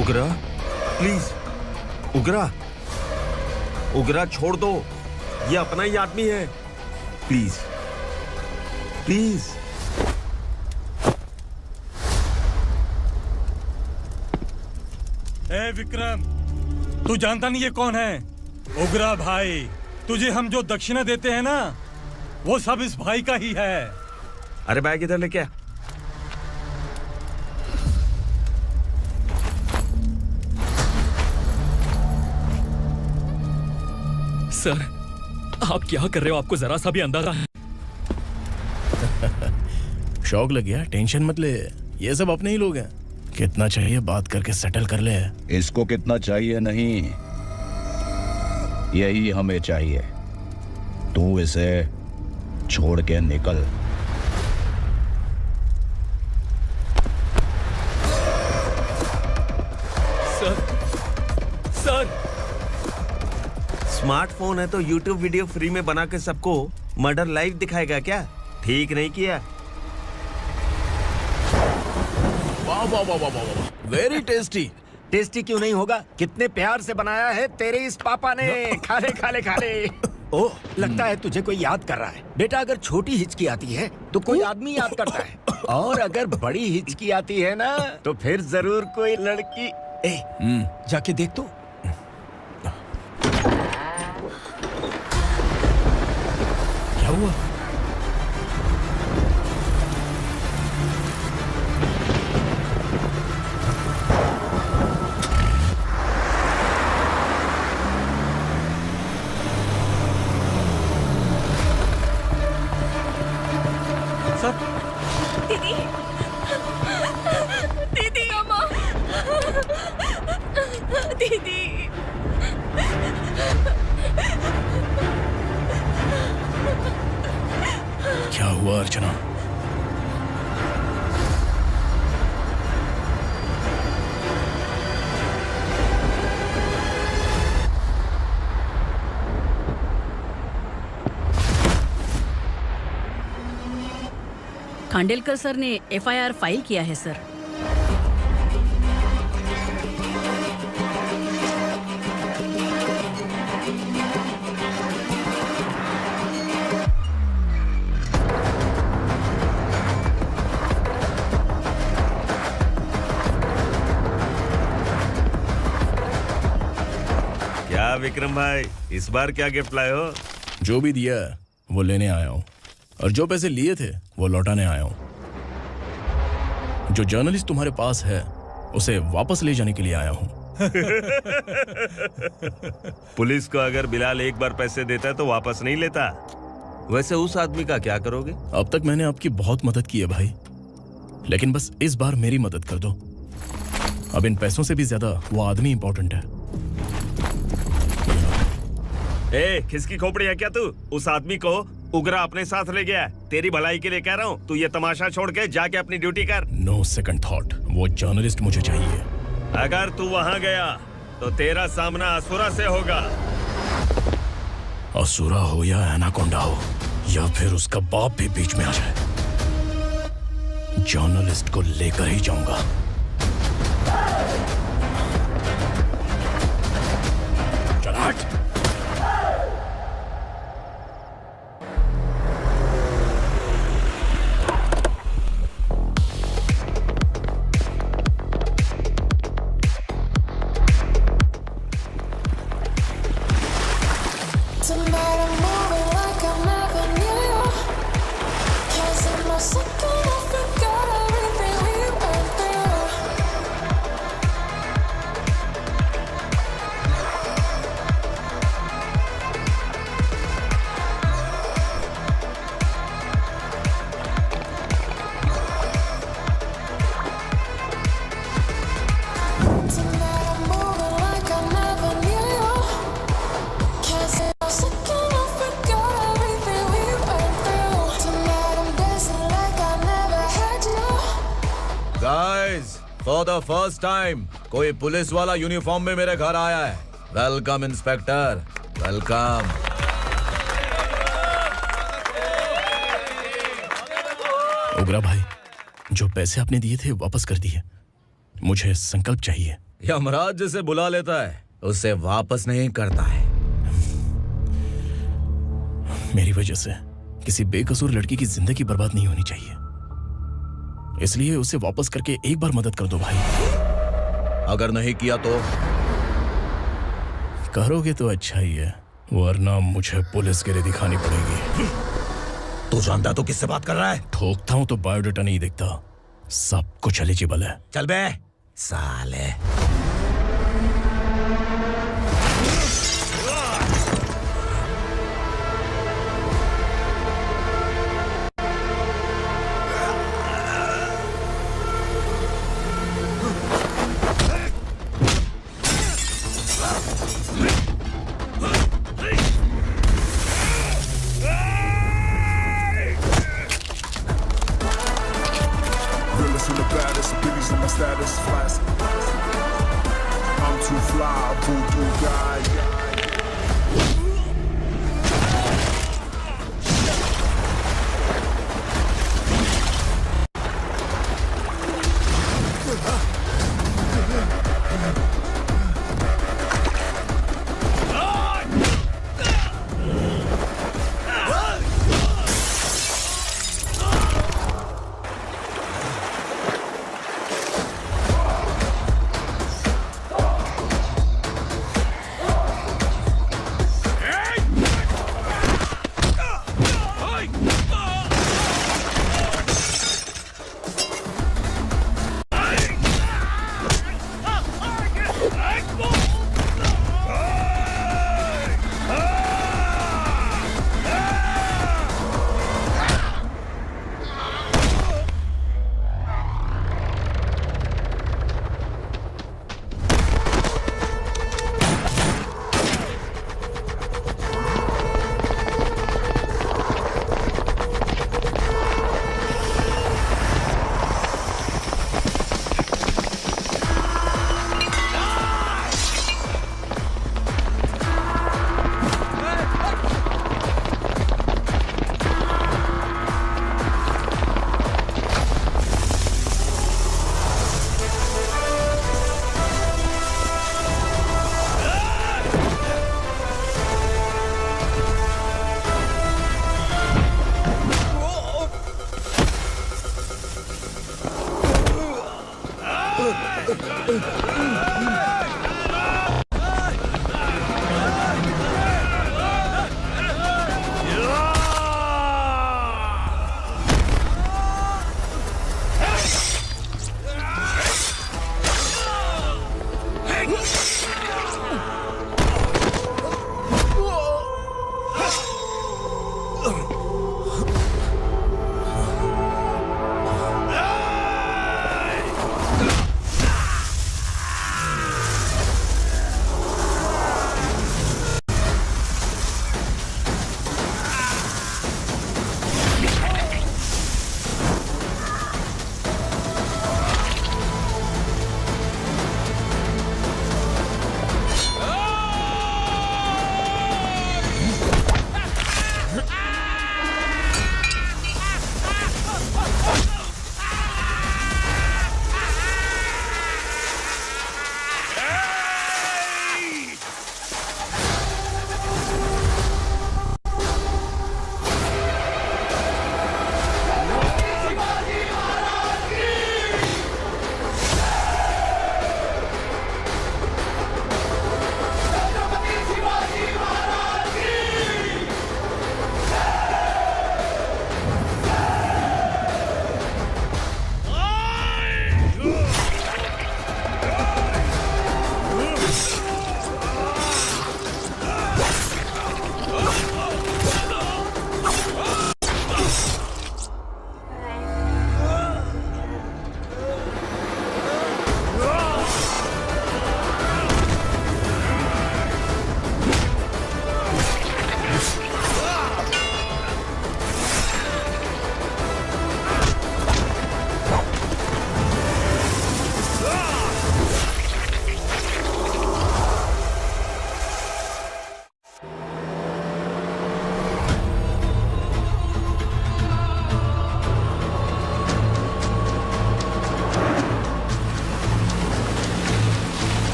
उगरा प्लीज, उगरा उगरा छोड़ दो, ये अपना ही आदमी है, प्लीज प्लीज। ए विक्रम, तू जानता नहीं ये कौन है? उगरा भाई, तुझे हम जो दक्षिणा देते हैं ना, वो सब इस भाई का ही है। अरे बैग इधर लेके आ। सर आप क्या कर रहे हो? आपको जरा सा भी अंदाजा है? शौक लग गया? टेंशन मत ले, ये सब अपने ही लोग हैं। कितना चाहिए बात करके सेटल कर ले। इसको कितना चाहिए नहीं, यही हमें चाहिए। तू इसे छोड़ के निकल। सर स्मार्टफोन है तो YouTube वीडियो फ्री में बना के सबको मर्डर लाइव दिखाएगा क्या? ठीक नहीं किया। वाह वाह वाह वाह वाह, वेरी टेस्टी। टेस्टी क्यों नहीं होगा? कितने प्यार से बनाया है तेरे इस पापा ने। खा ले खा ले खा ले। ओह, लगता है तुझे कोई याद कर रहा है। बेटा अगर छोटी हिचकी आती है तो कोई आदमी याद करता है, और अगर बड़ी हिचकी आती है ना तो फिर जरूर कोई लड़की। जाके देख तो। क्या हुआ? दीदी, दीदी, अम्मा, दीदी। क्या हुआ अर्चना? खांडेलकर सर ने एफआईआर फाइल किया है सर। क्या विक्रम भाई, इस बार क्या गिफ्ट लाए हो? जो भी दिया है वो लेने आया हूँ, और जो पैसे लिए थे वो लौटाने आया हूँ। जो जर्नलिस्ट तुम्हारे पास है उसे वापस ले जाने के लिए आया हूँ। पुलिस को अगर बिलाल एक बार पैसे देता है तो वापस नहीं लेता। वैसे उस आदमी का क्या करोगे? अब तक मैंने आपकी बहुत मदद की है भाई, लेकिन बस इस बार मेरी मदद कर दो। अब इन पैसों से भी ज्यादा वो आदमी इंपॉर्टेंट है। ए, किसकी खोपड़ी है क्या तू? उस आदमी को उगरा अपने साथ ले गया है। तेरी भलाई के लिए कह रहा हूँ, तू ये तमाशा छोड़ के जाके अपनी ड्यूटी कर। नो सेकंड थॉट, वो जर्नलिस्ट मुझे चाहिए। अगर तू वहाँ गया तो तेरा सामना असुरा से होगा। असुरा हो या एनाकोंडा हो या फिर उसका बाप भी बीच में आ जाए, जर्नलिस्ट को लेकर ही जाऊंगा। चल हट। फॉर द फर्स्ट टाइम कोई पुलिस वाला यूनिफॉर्म में मेरे घर आया है। Welcome inspector, welcome. उगरा भाई, जो पैसे आपने दिए थे वापस कर दिए। मुझे संकल्प चाहिए। यमराज जिसे बुला लेता है उसे वापस नहीं करता है। मेरी वजह से किसी बेकसूर लड़की की जिंदगी बर्बाद नहीं होनी चाहिए, इसलिए उसे वापस करके एक बार मदद कर दो भाई। अगर नहीं किया तो? करोगे तो अच्छा ही है, वरना मुझे पुलिसगिरी दिखानी पड़ेगी। तू जानता तो किससे बात कर रहा है? ठोकता हूं तो बायोडाटा नहीं दिखता, सब कुछ एलिजिबल है। चल बे साले।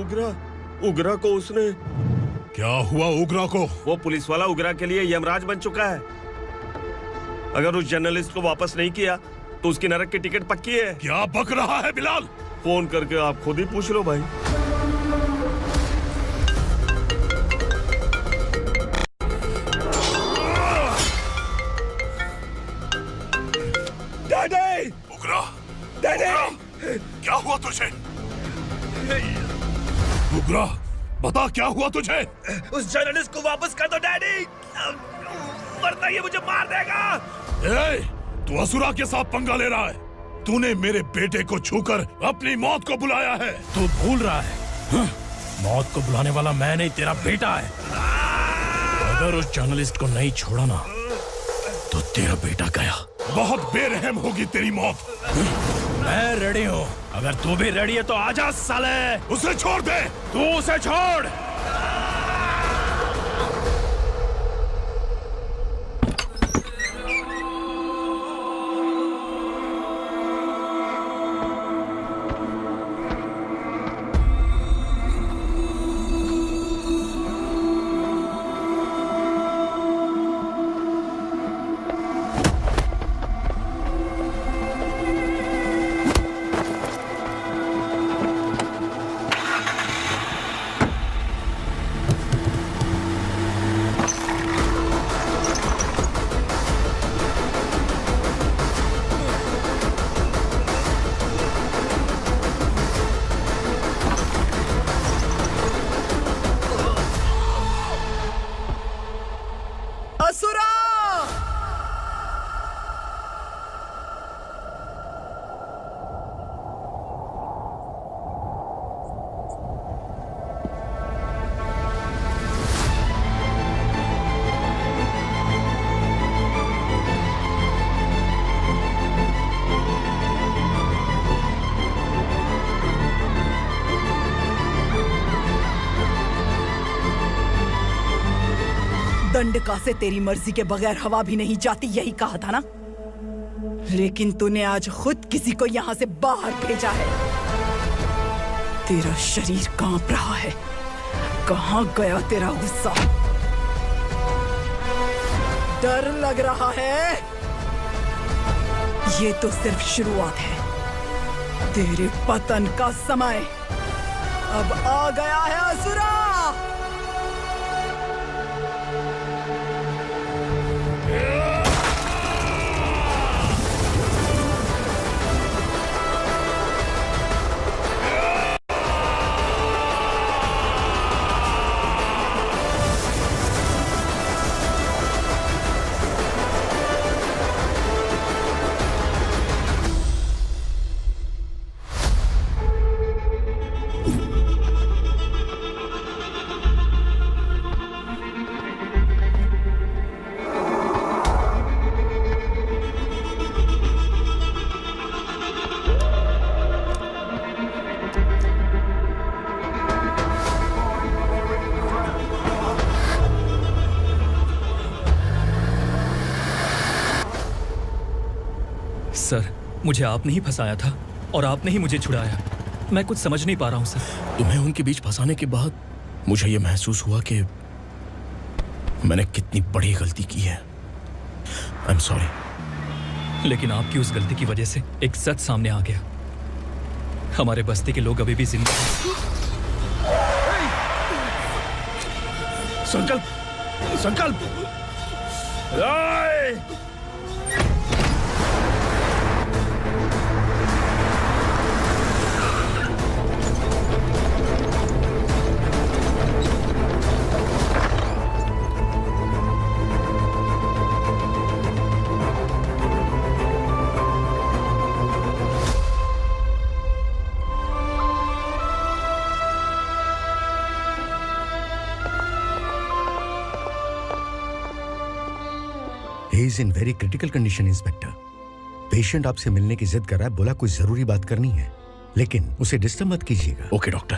उगरा को उसने। क्या हुआ उगरा को? वो पुलिस वाला उगरा के लिए यमराज बन चुका है। अगर उस जर्नलिस्ट को वापस नहीं किया तो उसकी नरक की टिकट पक्की है। क्या बक रहा है बिलाल? फोन करके आप खुद ही पूछ लो भाई। डैडी! उगरा! डैडी! क्या हुआ तुझे? उगरा, बता क्या हुआ तुझे? उस जर्नलिस्ट को वापस कर दो डैडी, वरना ये मुझे मार देगा। तू असुरा के साथ पंगा ले रहा है। तूने मेरे बेटे को छूकर अपनी मौत को बुलाया है। तू भूल रहा है, मौत को बुलाने वाला मैं नहीं, तेरा बेटा है। अगर उस जर्नलिस्ट को नहीं छोड़ा ना तो तेरा बेटा गया। बहुत बेरहम होगी तेरी मौत। मैं रेडी हूँ, अगर तू भी रेडी है तो आजा साले। उसे छोड़ दे, तू उसे छोड़। दंडका से तेरी मर्जी के बगैर हवा भी नहीं जाती, यही कहा था ना? लेकिन तूने आज खुद किसी को यहाँ से बाहर भेजा है। तेरा शरीर कांप रहा है। कहाँ गया तेरा गुस्सा? डर लग रहा है? ये तो सिर्फ शुरुआत है। तेरे पतन का समय अब आ गया है असुरा। सर, मुझे आपने ही फंसाया था और आपने ही मुझे छुड़ाया। मैं कुछ समझ नहीं पा रहा हूँ सर। तुम्हें उनके बीच फंसाने के बाद मुझे यह महसूस हुआ कि मैंने कितनी बड़ी गलती की है। I am sorry. लेकिन आपकी उस गलती की वजह से एक सच सामने आ गया। हमारे बस्ती के लोग अभी भी जिंदा हैं। संकल्प! संकल्प! He is in very critical condition, inspector. Patient आपसे मिलने की जिद कर रहा है, बोला कोई जरूरी बात करनी है, लेकिन उसे डिस्टर्ब मत कीजिएगा। Okay doctor.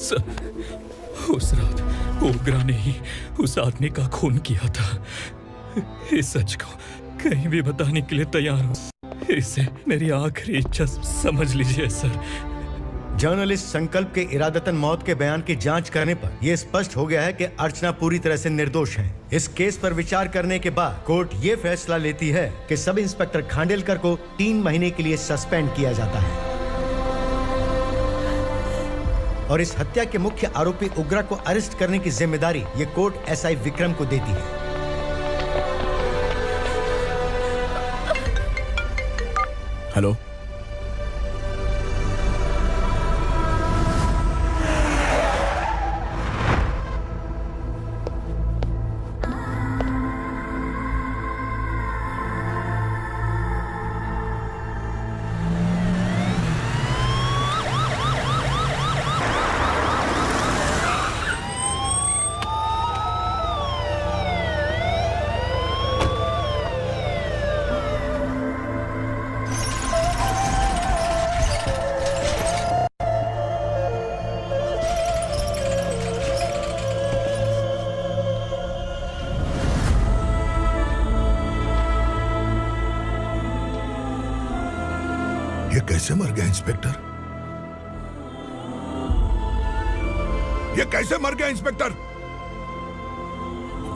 सर, उस रात ओग्रा ने ही उस आदमी का खून किया था। इस सच को कहीं भी बताने के लिए तैयार हूँ। इसे मेरी आखिरी इच्छा समझ लीजिए सर। जर्नलिस्ट संकल्प के इरादतन मौत के बयान की जांच करने पर यह स्पष्ट हो गया है कि अर्चना पूरी तरह से निर्दोष है। इस केस पर विचार करने के बाद कोर्ट ये फैसला लेती है कि सब इंस्पेक्टर खांडेलकर को 3 महीने के लिए सस्पेंड किया जाता है और इस हत्या के मुख्य आरोपी उग्रा को अरेस्ट करने की जिम्मेदारी ये कोर्ट एसआई विक्रम को देती है। हेलो, ये कैसे मर गया इंस्पेक्टर? ये कैसे मर गया इंस्पेक्टर?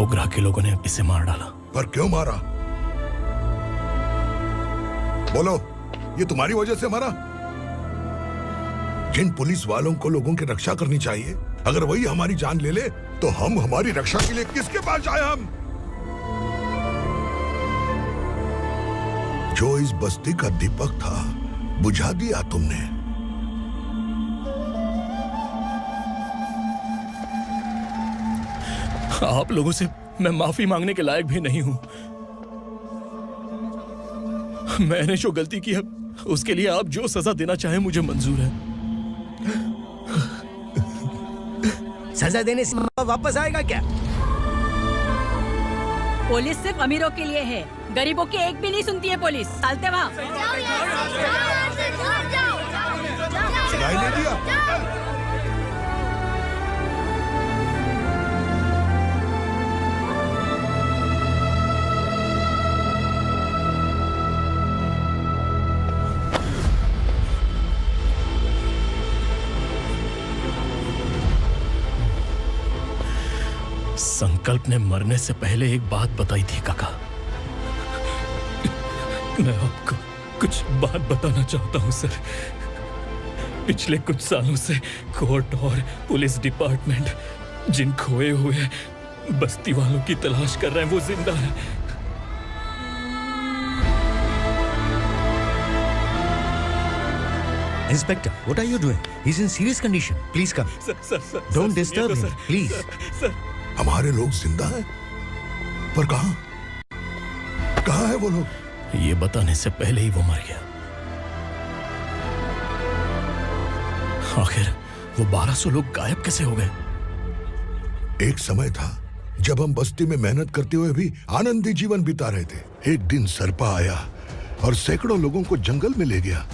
उग्रा के लोगों ने इसे मार डाला। पर क्यों मारा? बोलो, ये तुम्हारी वजह से मरा? जिन पुलिस वालों को लोगों की रक्षा करनी चाहिए, अगर वही हमारी जान ले ले तो हम हमारी रक्षा के लिए किसके पास जाए? हम जो इस बस्ती का दीपक था बुझा दिया तुमने। आप लोगों से मैं माफी मांगने के लायक भी नहीं हूं। मैंने जो गलती की है उसके लिए आप जो सजा देना चाहें मुझे मंजूर है। सजा देने से वापस आएगा क्या? पुलिस सिर्फ अमीरों के लिए है, गरीबों की एक भी नहीं सुनती है पुलिस। चलते वहाँ। सुनाई नहीं दिया? संकल्प ने मरने से पहले एक बात बताई थी काका। मैं आपको कुछ बात बताना चाहता हूं सर। पिछले कुछ सालों से कोर्ट और पुलिस डिपार्टमेंट जिन खोए हुए बस्ती वालों की तलाश कर रहे हैं वो जिंदा है। Inspector, what are you doing? He's in serious condition. Please come. Sir, Don't disturb him, please. Sir, हमारे लोग जिंदा हैं? पर कहां? कहां है वो लोग? ये बताने से पहले ही वो मर गया। आखिर वो 1200 लोग गायब कैसे हो गए? एक समय था जब हम बस्ती में मेहनत करते हुए भी आनंदी जीवन बिता रहे थे। एक दिन सरपा आया और सैकड़ों लोगों को जंगल में ले गया,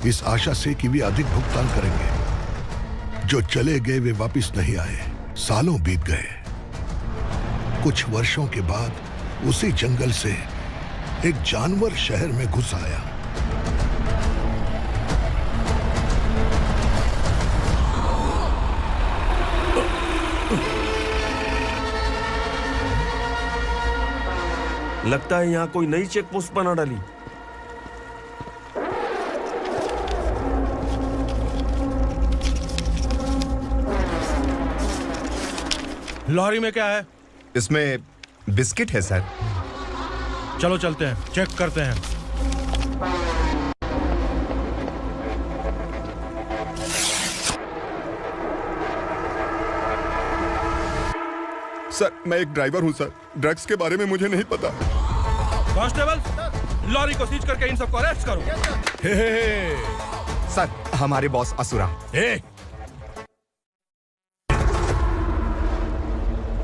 इस आशा से कि वे अधिक भुगतान करेंगे। जो चले गए वे वापस नहीं आए। सालों बीत गए। कुछ वर्षों के बाद उसी जंगल से एक जानवर शहर में घुस आया। लगता है यहाँ कोई नई चेक पोस्ट बना डाली। लॉरी में क्या है? इसमें बिस्किट है सर। चलो चलते हैं, चेक करते हैं। सर, मैं एक ड्राइवर हूं सर। ड्रग्स के बारे में मुझे नहीं पता। कांस्टेबल, लॉरी को सीज करके इन सबको अरेस्ट करो। सर, हमारे बॉस असुरा।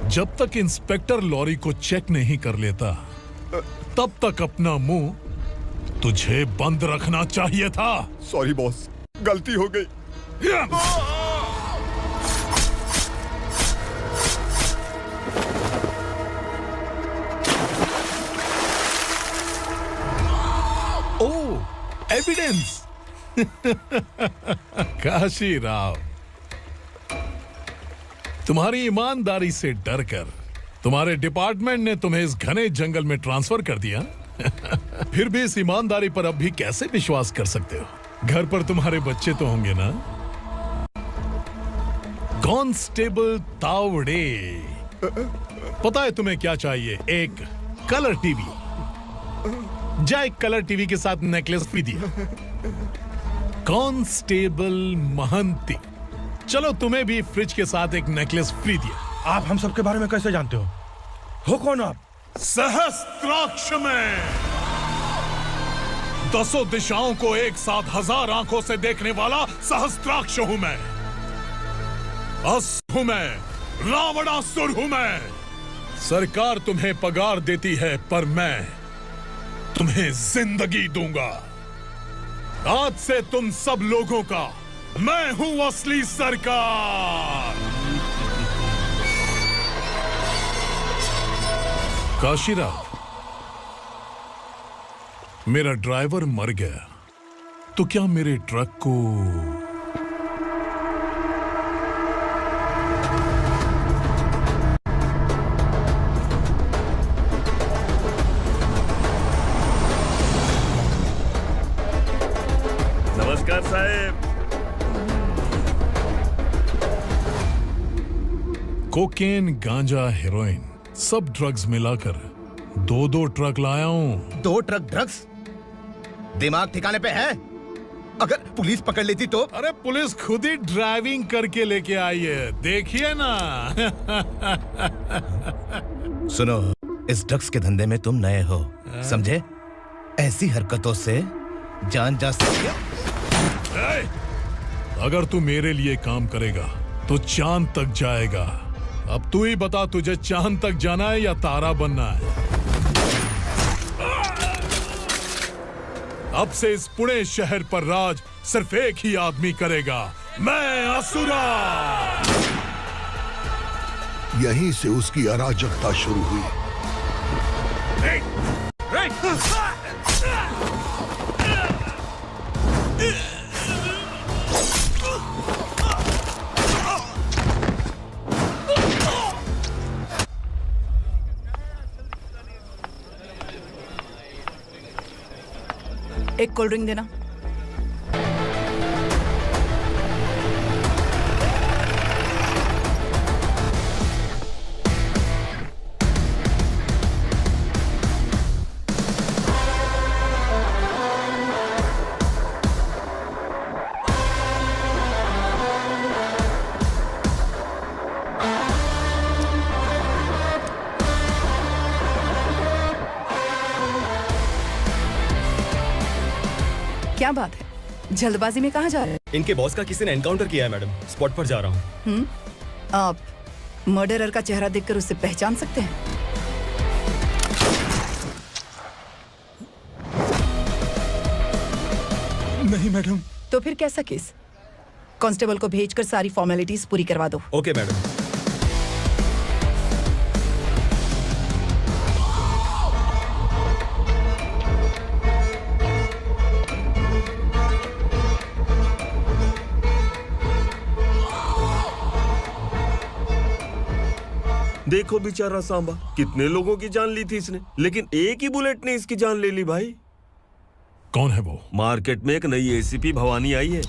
जब तक इंस्पेक्टर लॉरी को चेक नहीं कर लेता तब तक अपना मुंह तुझे बंद रखना चाहिए था। सॉरी बॉस, गलती हो गई। एविडेंस। काशी राव, तुम्हारी ईमानदारी से डरकर तुम्हारे डिपार्टमेंट ने तुम्हें इस घने जंगल में ट्रांसफर कर दिया। फिर भी इस ईमानदारी पर अब भी कैसे विश्वास कर सकते हो? घर पर तुम्हारे बच्चे तो होंगे ना? कांस्टेबल तावड़े, पता है तुम्हें क्या चाहिए? एक कलर टीवी। जा एक कलर टीवी के साथ नेकलेस भी दिया। कांस्टेबल महंती, चलो तुम्हें भी फ्रिज के साथ एक नेकलेस फ्री दिया। आप हम सबके बारे में कैसे जानते हो कौन आप? सहस्त्राक्ष में 10 दिशाओं को एक साथ 1000 आंखों से देखने वाला सहस्त्राक्ष हूं मैं। असुर हूं मैं, रावणासुर हूं मैं। सरकार तुम्हें पगार देती है, पर मैं तुम्हें जिंदगी दूंगा। आज से तुम सब लोगों का मैं हूं असली सरकार। काशीराव, मेरा ड्राइवर मर गया तो क्या मेरे ट्रक को नमस्कार साहब। कोकेन, गांजा, हेरोइन, सब ड्रग्स मिलाकर 2 ट्रक लाया हूं। 2 ट्रक ड्रग्स? दिमाग ठिकाने पे है? अगर पुलिस पकड़ लेती तो? अरे पुलिस खुद ही ड्राइविंग करके लेके आई है, देखिए ना। सुनो, इस ड्रग्स के धंधे में तुम नए हो, समझे? ऐसी हरकतों से जान जा सकती है। अगर तू मेरे लिए काम करेगा तो चांद तक जाएगा। अब तू ही बता, तुझे चांद तक जाना है या तारा बनना है? अब से इस पुणे शहर पर राज सिर्फ एक ही आदमी करेगा, मैं असुरा। यहीं से उसकी अराजकता शुरू हुई। एक कोल्ड ड्रिंक देना। क्या बात है, जल्दबाजी में कहाँ जा रहे हैं? इनके बॉस का किसी ने एनकाउंटर किया है मैडम, स्पॉट पर जा रहा हूँ। आप मर्डरर का चेहरा देखकर उससे पहचान सकते हैं? नहीं मैडम। तो फिर कैसा केस? कांस्टेबल को भेजकर सारी फॉर्मेलिटीज पूरी करवा दो। Okay madam. देखो बेचारा सांबा, कितने लोगों की जान ली थी इसने, लेकिन एक ही बुलेट ने इसकी जान ले ली भाई। कौन है वो? मार्केट में एक नई एसीपी भवानी आई है।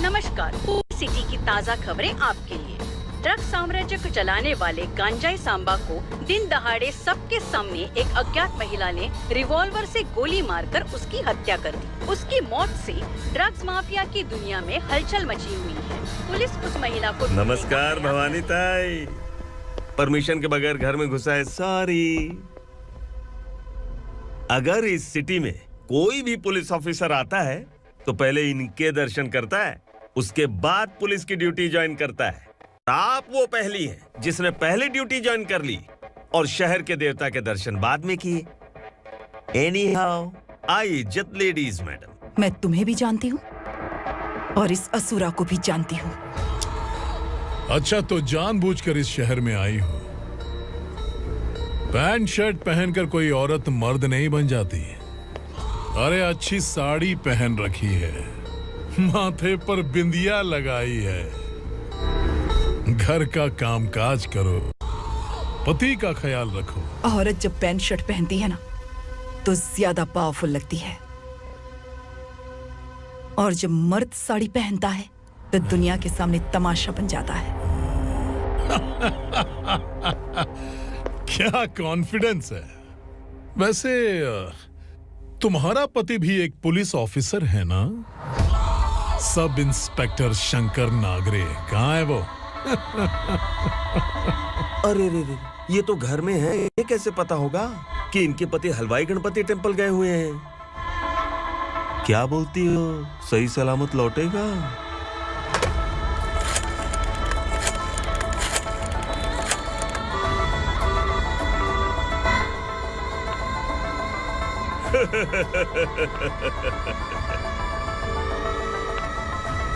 नमस्कार, सिटी की ताज़ा खबरें आपके लिए। ड्रग साम्राज्य को चलाने वाले गांजाई सांबा को दिन दहाड़े सबके सामने एक अज्ञात महिला ने रिवॉल्वर से गोली मारकर उसकी हत्या कर दी। उसकी मौत से ड्रग्स माफिया की दुनिया में हलचल मची हुई है। पुलिस उस महिला को नमस्कार भवानी ताई, परमिशन के बगैर घर में घुसा है, सॉरी। अगर इस सिटी में कोई भी पुलिस ऑफिसर आता है तो पहले इनके दर्शन करता है, उसके बाद पुलिस की ड्यूटी ज्वाइन करता है। आप वो पहली हैं जिसने पहले ड्यूटी ज्वाइन कर ली और शहर के देवता के दर्शन बाद में किए। एनीहाउ, आई इज्जत लेडीज मैडम। मैं तुम्हें भी जानती हूँ और इस असुरा को भी जानती हूँ। अच्छा, तो जानबूझकर इस शहर में आई हो। पैंट शर्ट पहनकर कोई औरत मर्द नहीं बन जाती। अरे अच्छी साड़ी पहन रखी है, माथे पर बिंदिया लगाई है, घर का कामकाज करो, पति का ख्याल रखो। औरत जब पैंट शर्ट पहनती है ना तो ज्यादा पावरफुल लगती है, और जब मर्द साड़ी पहनता है तो दुनिया के सामने तमाशा बन जाता है। क्या कॉन्फिडेंस है। वैसे तुम्हारा पति भी एक पुलिस ऑफिसर है ना? Sub inspector Shankar Nagare. कहाँ है वो? अरे रे रे, ये तो घर में है। ये कैसे पता होगा कि इनके पति हलवाई गणपति टेम्पल गए हुए हैं? क्या बोलती हो, सही सलामत लौटेगा?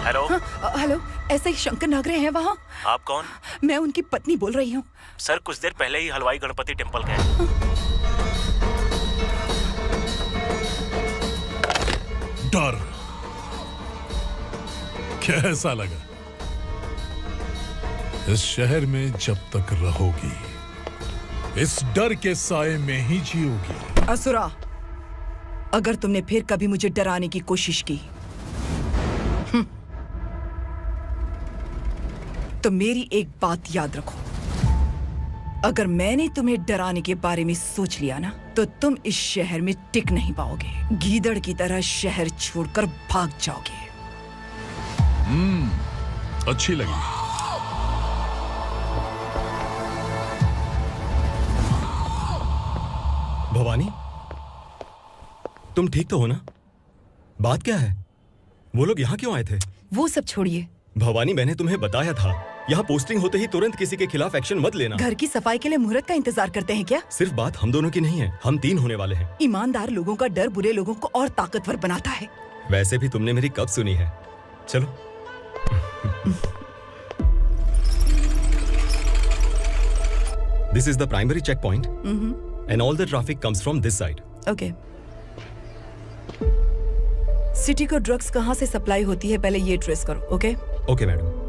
हेलो। हेलो, ऐसे ही शंकर नागरे हैं वहाँ? आप कौन? मैं उनकी पत्नी बोल रही हूँ। सर कुछ देर पहले ही हलवाई गणपति टेम्पल गए। डर कैसा लगा? इस शहर में जब तक रहोगी इस डर के साए में ही जियोगी। असुरा, अगर तुमने फिर कभी मुझे डराने की कोशिश की तो मेरी एक बात याद रखो, अगर मैंने तुम्हें डराने के बारे में सोच लिया ना तो तुम इस शहर में टिक नहीं पाओगे। गीदड़ की तरह शहर छोड़कर भाग जाओगे। अच्छी लगी। भवानी, तुम ठीक तो हो ना? बात क्या है? वो लोग यहाँ क्यों आए थे? वो सब छोड़िए। भवानी, मैंने तुम्हें बताया था, यहाँ पोस्टिंग होते ही तुरंत किसी के खिलाफ एक्शन मत लेना। घर की सफाई के लिए मुहूर्त का इंतजार करते हैं क्या? सिर्फ बात हम दोनों की नहीं है, हम 3 होने वाले हैं। ईमानदार लोगों का डर बुरे लोगों को और ताकतवर बनाता है। वैसे भी तुमने मेरी कब सुनी है। चलो। This is the primary checkpoint, and all the traffic comes from this side. Okay. City को ड्रग्स कहाँ से सप्लाई होती है पहले ये ट्रेस करो। ओके? Okay madam.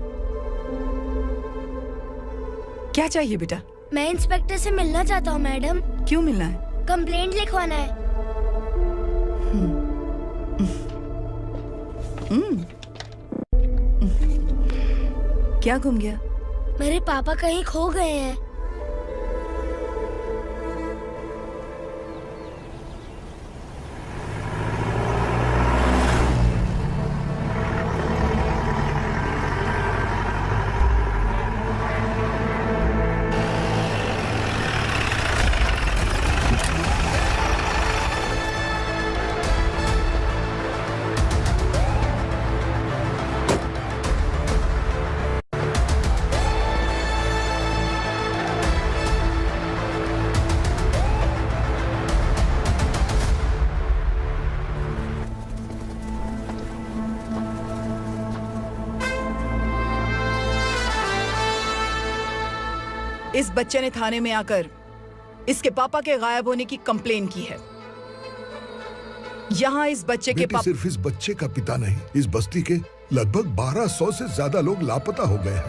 क्या चाहिए बेटा? मैं इंस्पेक्टर से मिलना चाहता हूँ मैडम। क्यों मिलना है? कंप्लेंट लिखवाना है। क्या गुम गया? मेरे पापा कहीं खो गए हैं। इस बच्चे ने थाने में आकर इसके पापा के गायब होने की कंप्लेन की है। यहाँ इस बच्चे के पापा सिर्फ इस बच्चे का पिता नहीं, इस बस्ती के लगभग 1200 से ज्यादा लोग लापता हो गए हैं।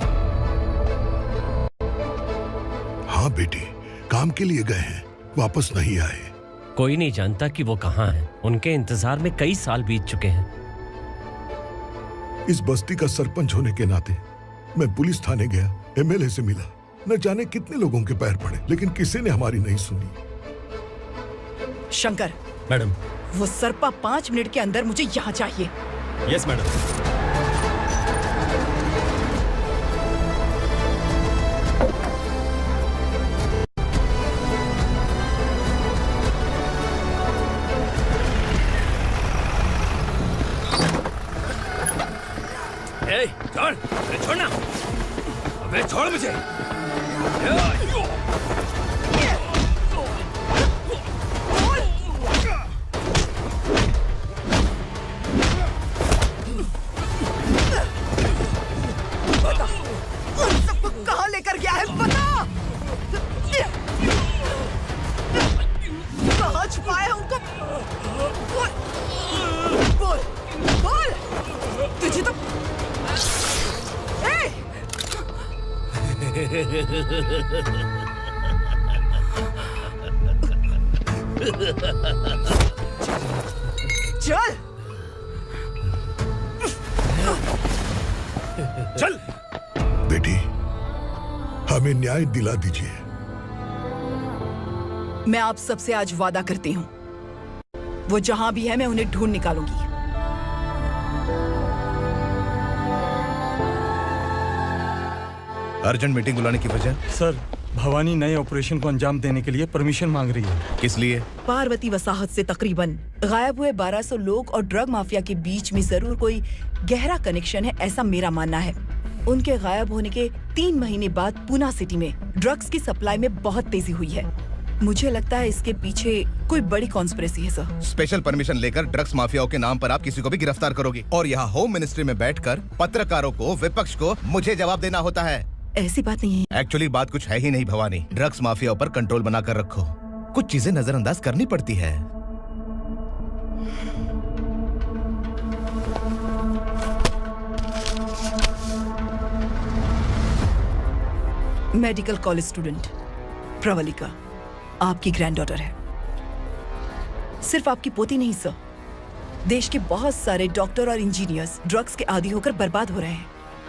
हाँ बेटी, काम के लिए गए हैं, वापस नहीं आए। कोई नहीं जानता कि वो कहाँ हैं। उनके इंतजार में कई साल बीत चुके हैं। इस बस्ती का सरपंच होने के नाते मैं पुलिस थाने गया, एमएलए से मिला, न जाने कितने लोगों के पैर पड़े, लेकिन किसी ने हमारी नहीं सुनी। शंकर। मैडम। वो सरपा 5 मिनट के अंदर मुझे यहाँ चाहिए। Yes madam. छोड़, छोड़ना, अबे छोड़ मुझे। चल चल बेटी, हमें न्याय दिला दीजिए। मैं आप सबसे आज वादा करती हूँ, वो जहां भी है मैं उन्हें ढूंढ निकालूंगी। अर्जेंट मीटिंग बुलाने की वजह? सर, भवानी नए ऑपरेशन को अंजाम देने के लिए परमिशन मांग रही है। किस लिए? पार्वती वसाहत से तकरीबन गायब हुए 1200 लोग और ड्रग माफिया के बीच में जरूर कोई गहरा कनेक्शन है, ऐसा मेरा मानना है। उनके गायब होने के 3 महीने बाद पूना सिटी में ड्रग्स की सप्लाई में बहुत तेजी हुई है। मुझे लगता है इसके पीछे कोई बड़ी कॉन्स्पिरेसी है सर। स्पेशल परमिशन लेकर ड्रग्स माफियाओं के नाम पर आप किसी को भी गिरफ्तार करोगी और यहाँ होम मिनिस्ट्री में बैठकर पत्रकारों को, विपक्ष को मुझे जवाब देना होता है। ऐसी बात नहीं है। एक्चुअली बात कुछ है ही नहीं भवानी। ड्रग्स माफियाओं पर कंट्रोल बनाकर रखो। कुछ चीजें नजरअंदाज करनी पड़ती है। मेडिकल कॉलेज स्टूडेंट प्रवलिका आपकी ग्रैंडडॉटर है। सिर्फ आपकी पोती नहीं सर, देश के बहुत सारे डॉक्टर और इंजीनियर्स ड्रग्स के आदी होकर बर्बाद हो रहे हैं।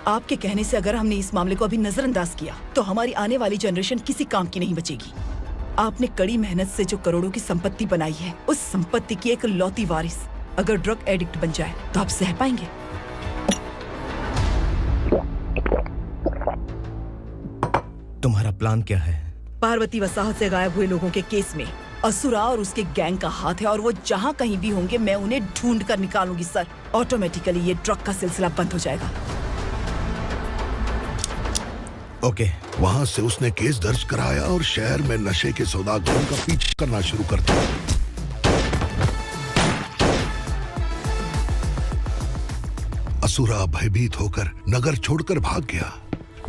आपके कहने से अगर हमने इस मामले को अभी नजरअंदाज किया तो हमारी आने वाली जनरेशन किसी काम की नहीं बचेगी। आपने कड़ी मेहनत से जो करोड़ों की संपत्ति बनाई है, उस संपत्ति की एक लौती वारिस अगर ड्रग एडिक्ट बन जाए तो आप सह पाएंगे? तुम्हारा प्लान क्या है? पार्वती वसाहत से गायब हुए लोगों के केस में असुरा और उसके गैंग का हाथ है और वो जहाँ कहीं भी होंगे मैं उन्हें ढूंढ कर निकालूंगी सर। ऑटोमेटिकली ये ड्रग का सिलसिला बंद हो जाएगा। ओके। वहाँ से उसने केस दर्ज कराया और शहर में नशे के सौदागरों का पीछा करना शुरू कर दिया। असुरा भयभीत होकर नगर छोड़कर भाग गया।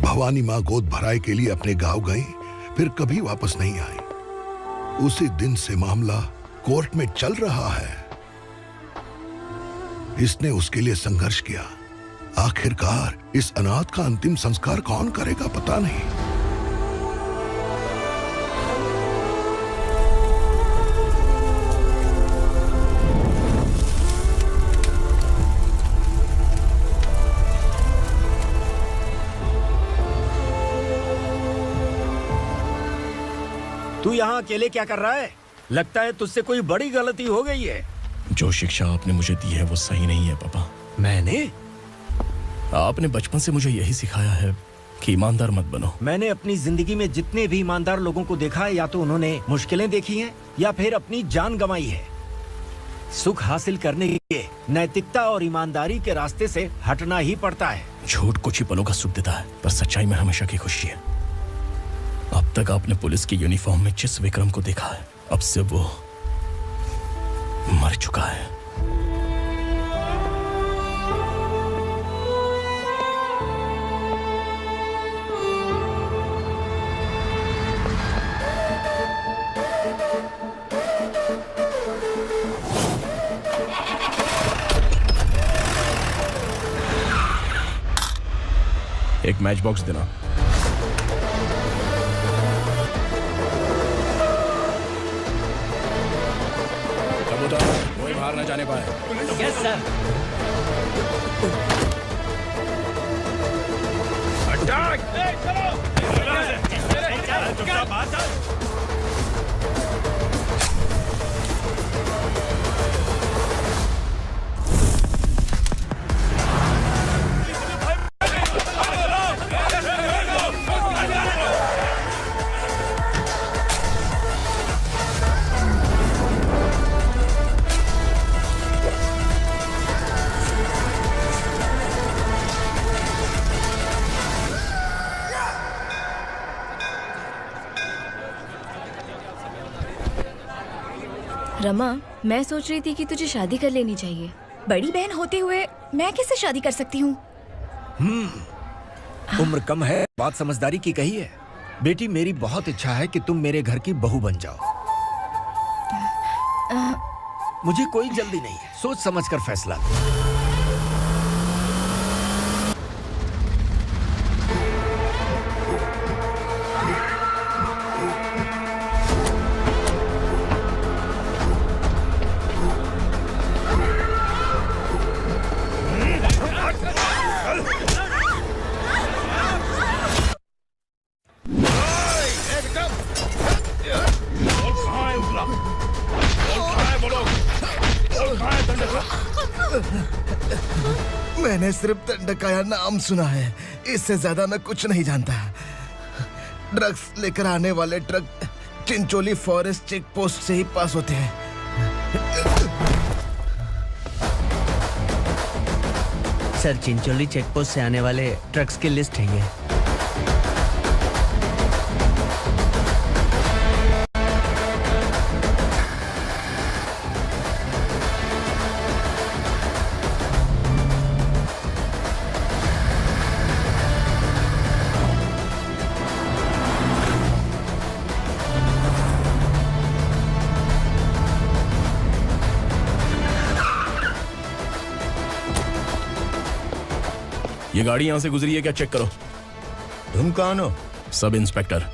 भवानी माँ गोद भराई के लिए अपने गांव गई, फिर कभी वापस नहीं आई। उसी दिन से मामला कोर्ट में चल रहा है। इसने उसके लिए संघर्ष किया। आखिरकार इस अनाथ का अंतिम संस्कार कौन करेगा पता नहीं। तू यहाँ अकेले क्या कर रहा है? लगता है तुझसे कोई बड़ी गलती हो गई है। जो शिक्षा आपने मुझे दी है वो सही नहीं है पापा। मैंने? आपने बचपन से मुझे यही सिखाया है कि ईमानदार मत बनो। मैंने अपनी जिंदगी में जितने भी ईमानदार लोगों को देखा है, या तो उन्होंने मुश्किलें देखी हैं या फिर अपनी जान गंवाई है। सुख हासिल करने के लिए नैतिकता और ईमानदारी के रास्ते से हटना ही पड़ता है। झूठ कुछ ही पलों का सुख देता है, पर सच्चाई में हमेशा की खुशी है। अब तक आपने पुलिस की यूनिफॉर्म में जिस विक्रम को देखा है, अब से वो मर चुका है। एक मैच बॉक्स देना। कबूतर कोई बाहर न जाने पाए। Yes sir. रमा, मैं सोच रही थी कि तुझे शादी कर लेनी चाहिए। बड़ी बहन होते हुए मैं कैसे शादी कर सकती हूँ? उम्र कम है, बात समझदारी की कही है। बेटी, मेरी बहुत इच्छा है कि तुम मेरे घर की बहू बन जाओ। मुझे कोई जल्दी नहीं है, सोच समझ कर फैसला लो। मैंने सिर्फ दंडकाया नाम सुना है, इससे ज्यादा मैं कुछ नहीं जानता। ड्रग्स लेकर आने वाले truck Chincholi forest check post से ही पास होते हैं। सर, चिंचोली चेक पोस्ट से आने वाले ट्रक्स की लिस्ट है ये। ये गाड़ी यहां से गुजरी है क्या, चेक करो। तुम कौन हो? Sub inspector.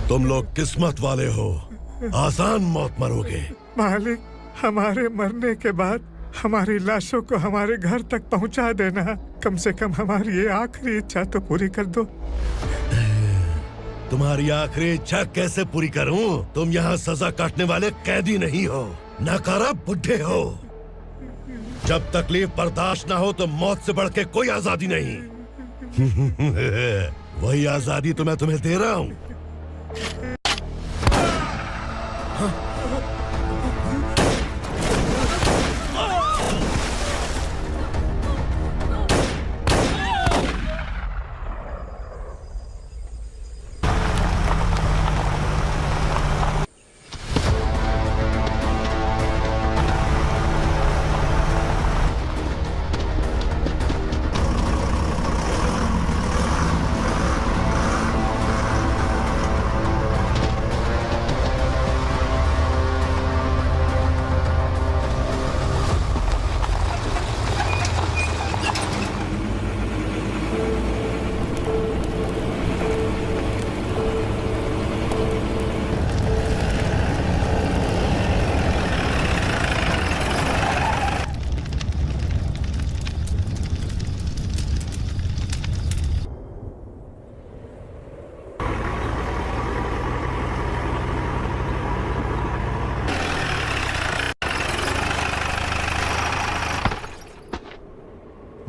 तुम लोग किस्मत वाले हो, आसान मौत मरोगे। मालिक, हमारे मरने के बाद हमारी लाशों को हमारे घर तक पहुंचा देना। कम से कम हमारी ये आखिरी इच्छा तो पूरी कर दो। तुम्हारी आखिरी इच्छा कैसे पूरी करूं? तुम यहाँ सजा काटने वाले कैदी नहीं हो, नकारा बुढ़े हो। जब तकलीफ बर्दाश्त ना हो तो मौत से बढ़ के कोई आजादी नहीं। वही आजादी तो मैं तुम्हें दे रहा हूँ।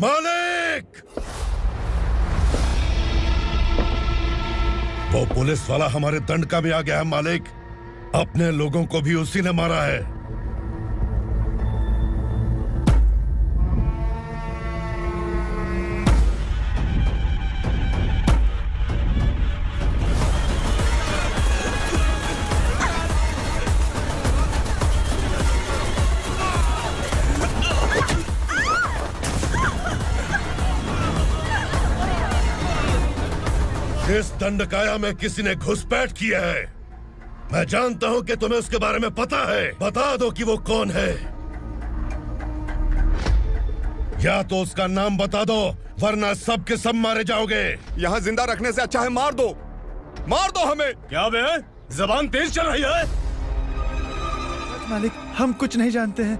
मालिक! वो पुलिस वाला हमारे दंडका में आ गया है मालिक। अपने लोगों को भी उसी ने मारा है। इस दंडकाया में किसी ने घुसपैठ किया है। मैं जानता हूं कि तुम्हें उसके बारे में पता है। बता दो कि वो कौन है। या तो उसका नाम बता दो, वरना सब के सब मारे जाओगे। यहाँ जिंदा रखने से अच्छा है मार दो, मार दो हमें। क्या बे, जबान तेज चल रही है? मालिक, हम कुछ नहीं जानते हैं।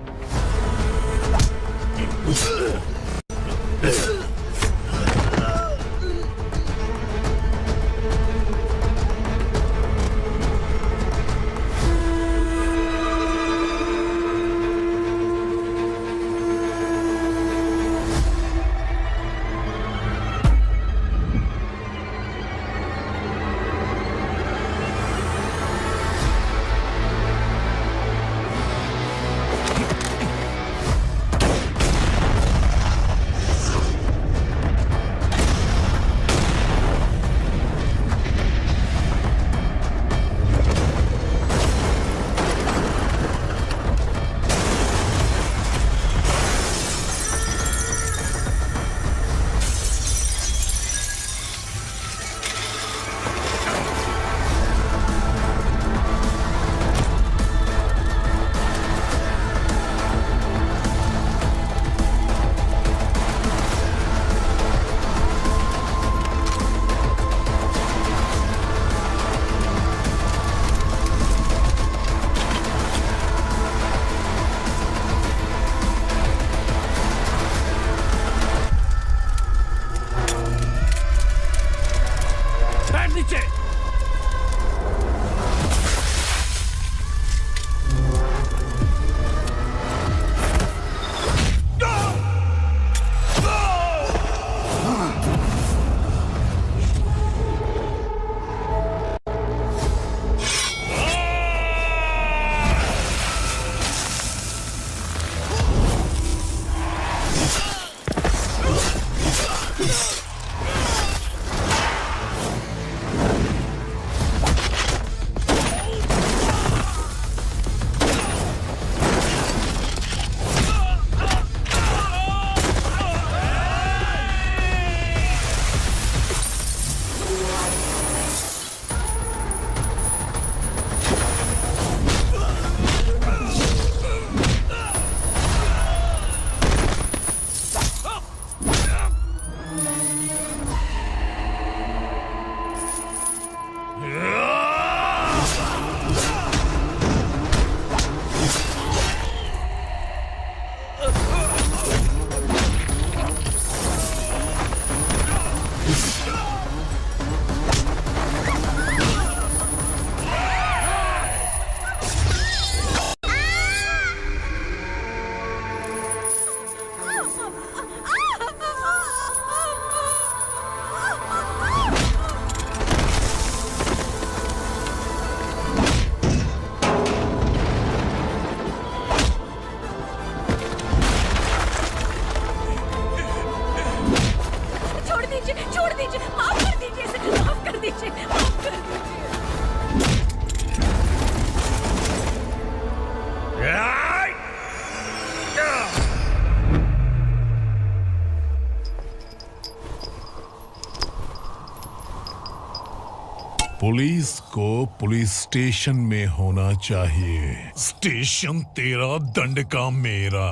पुलिस को पुलिस स्टेशन में होना चाहिए। स्टेशन तेरा, दंड का मेरा।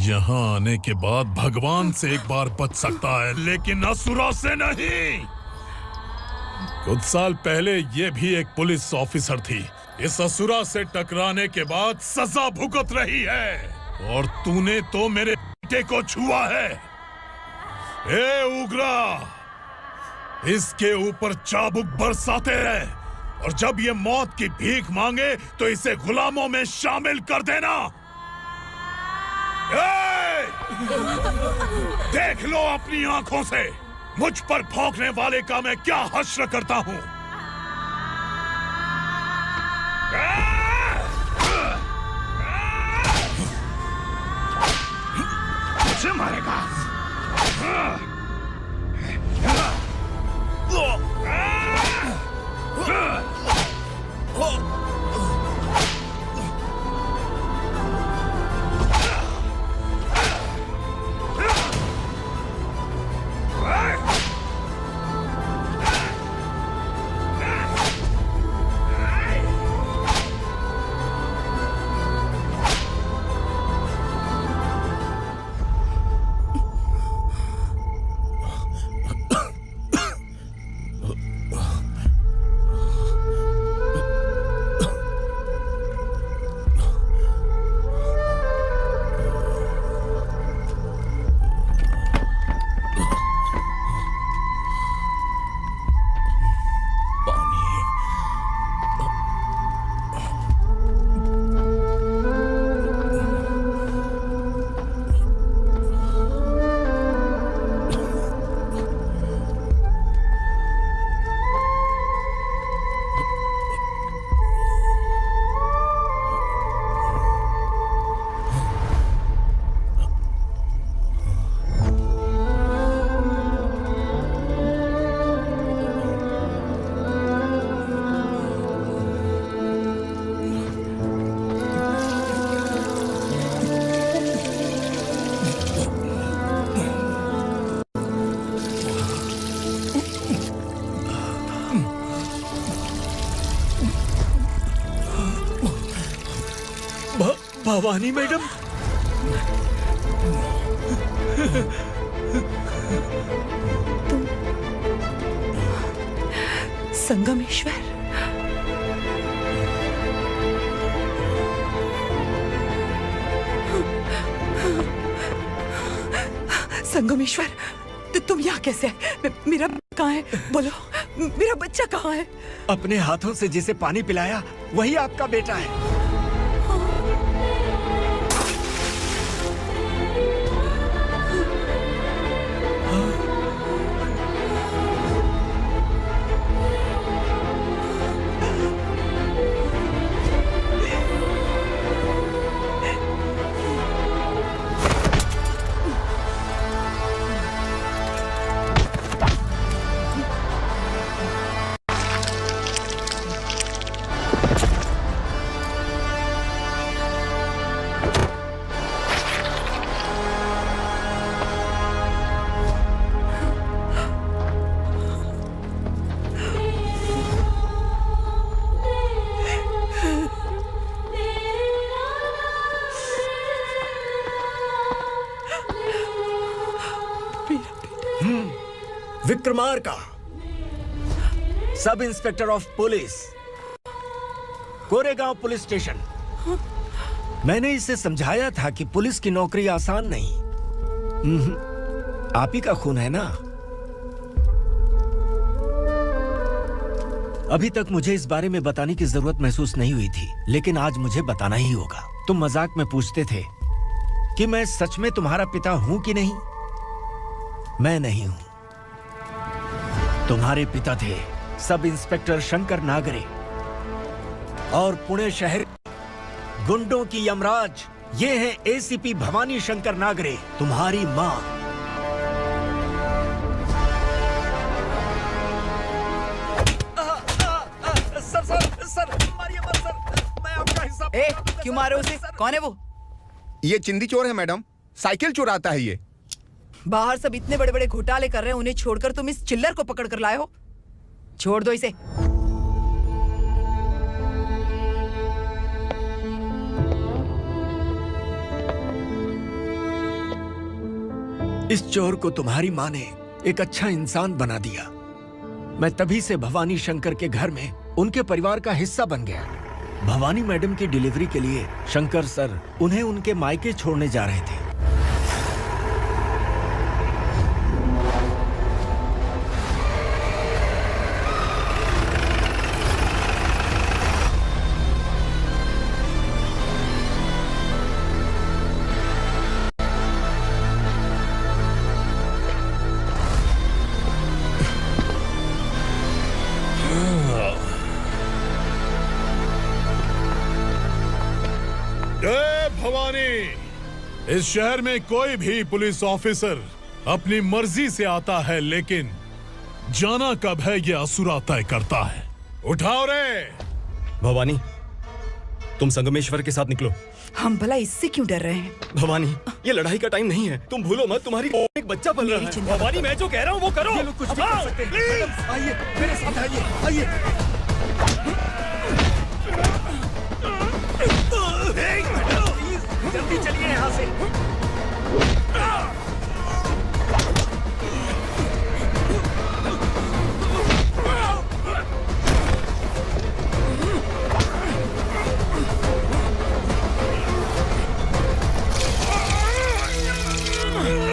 यहाँ आने के बाद भगवान से एक बार बच सकता है, लेकिन असुरा से नहीं। कुछ साल पहले ये भी एक पुलिस ऑफिसर थी। इस असुरा से टकराने के बाद सजा भुगत रही है, और तूने तो मेरे बेटे को छुआ है। ए उग्रा, इसके ऊपर चाबुक बरसाते रहे, और जब ये मौत की भीख मांगे तो इसे गुलामों में शामिल कर देना। देख लो अपनी आंखों से मुझ पर भौंकने वाले का मैं क्या हश्र करता हूं। मुझे मारेगा। भवानी मैडम, संगमेश्वर, संगमेश्वर, तो तुम यहाँ कैसे आए? मेरा कहाँ है? बोलो, मेरा बच्चा कहाँ है? अपने हाथों से जिसे पानी पिलाया वही आपका बेटा है। Vikramarka, sub inspector of police, Koregaon police station. मैंने इसे समझाया था कि पुलिस की नौकरी आसान नहीं। आप ही का खून है ना। अभी तक मुझे इस बारे में बताने की जरूरत महसूस नहीं हुई थी, लेकिन आज मुझे बताना ही होगा। तुम मजाक में पूछते थे कि मैं सच में तुम्हारा पिता हूं कि नहीं। मैं नहीं हूं। तुम्हारे पिता थे सब इंस्पेक्टर शंकर नागरे, और पुणे शहर गुंडों की यमराज ये हैं एसीपी भवानी शंकर नागरे, तुम्हारी मां। सर, मारिए मत सर, मैं आपका हिस्सा क्यों मारे उसे? कौन है वो? ये चिंदी चोर है मैडम, साइकिल चुराता है ये। बाहर सब इतने बड़े बड़े घोटाले कर रहे हैं, उन्हें छोड़कर तुम इस चिल्लर को पकड़ कर लाए हो। छोड़ दो इसे। इस चोर को तुम्हारी माँ ने एक अच्छा इंसान बना दिया। मैं तभी से भवानी शंकर के घर में उनके परिवार का हिस्सा बन गया। भवानी मैडम की डिलीवरी के लिए शंकर सर उन्हें उनके मायके छोड़ने जा रहे थे। जय भवानी। इस शहर में कोई भी पुलिस ऑफिसर अपनी मर्जी से आता है, लेकिन जाना कब है ये असुरा तय करता है। उठाओ रे। भवानी, तुम संगमेश्वर के साथ निकलो। हम भला इससे क्यों डर रहे हैं? भवानी, ये लड़ाई का टाइम नहीं है। तुम भूलो मत, तुम्हारी एक बच्चा पल रहा है। भवानी, मैं जो कह रहा हूँ वो करो। ये लोग कुछ भी कर सकते हैं। आइए मेरे साथ आइए, आइए। जल्दी चलिए यहाँ से।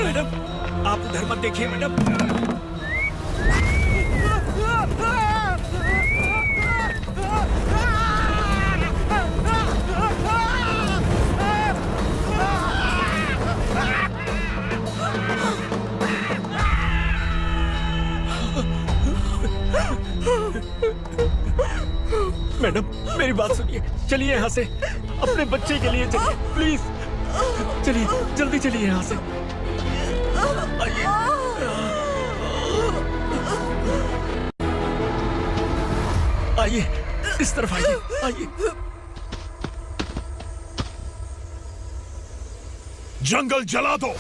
मैडम, आप उधर मत देखिए मैडम। मैडम, मेरी बात सुनिए। चलिए यहाँ से, अपने बच्चे के लिए चलिए, प्लीज। चलिए, जल्दी चलिए यहाँ से। आइए। आइए, इस तरफ आइए, आइए। जंगल जला दो।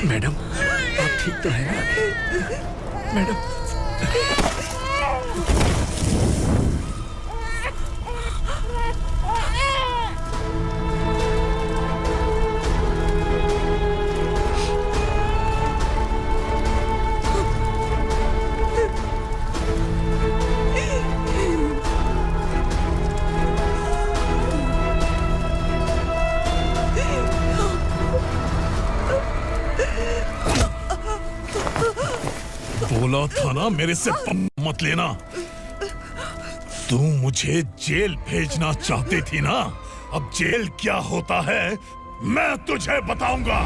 मैडम, आप ठीक तो है ना? मैडम, बोला था ना मेरे से मत लेना। तू मुझे जेल भेजना चाहती थी ना? अब जेल क्या होता है मैं तुझे बताऊंगा।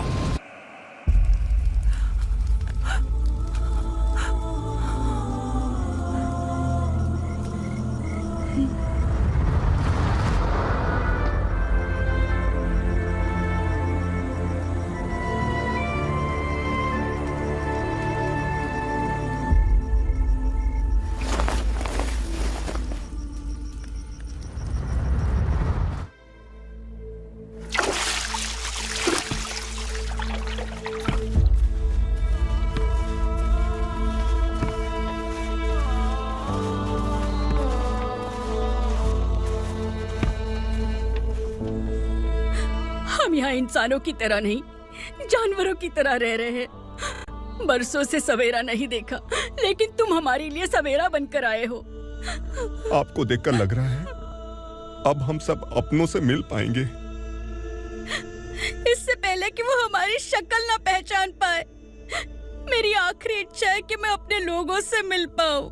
यहाँ इंसानों की तरह नहीं, जानवरों की तरह रह रहे हैं। बरसों से सवेरा नहीं देखा, लेकिन तुम हमारे लिए सवेरा बनकर आए हो। आपको देखकर लग रहा है अब हम सब अपनों से मिल पाएंगे। इससे पहले कि वो हमारी शक्ल ना पहचान पाए, मेरी आखिरी इच्छा है कि मैं अपने लोगों से मिल पाऊं।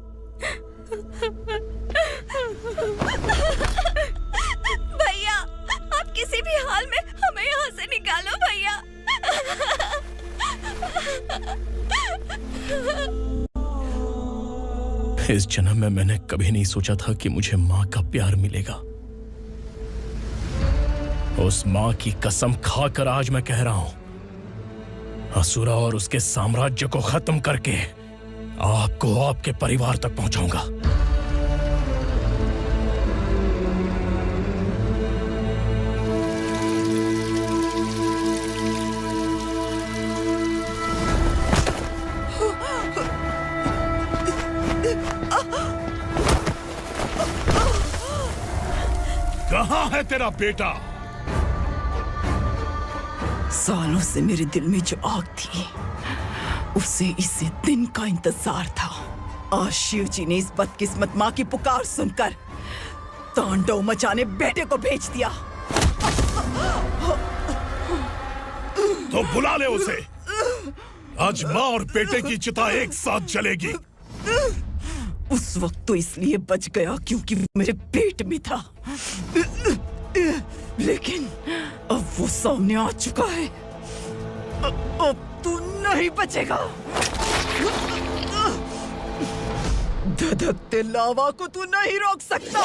भैया, आप किसी भी हाल में हमें यहाँ से निकालो भैया। इस जन्म में मैंने कभी नहीं सोचा था कि मुझे माँ का प्यार मिलेगा। उस माँ की कसम खाकर आज मैं कह रहा हूं, असुरा और उसके साम्राज्य को खत्म करके आपको आपके परिवार तक पहुंचाऊंगा। कहाँ है तेरा बेटा? सालों से मेरे दिल में जो आग थी, उसे इसी दिन का इंतजार था। आज शिव जी ने इस बदकिस्मत माँ की पुकार सुनकर तांडव मचाने बेटे को भेज दिया। तो बुला ले उसे। आज माँ और बेटे की चिता एक साथ जलेगी। उस वक्त तो इसलिए बच गया क्योंकि वो मेरे पेट में था, लेकिन अब वो सामने आ चुका है। अब तू नहीं बचेगा। धधकते लावा को तू नहीं रोक सकता।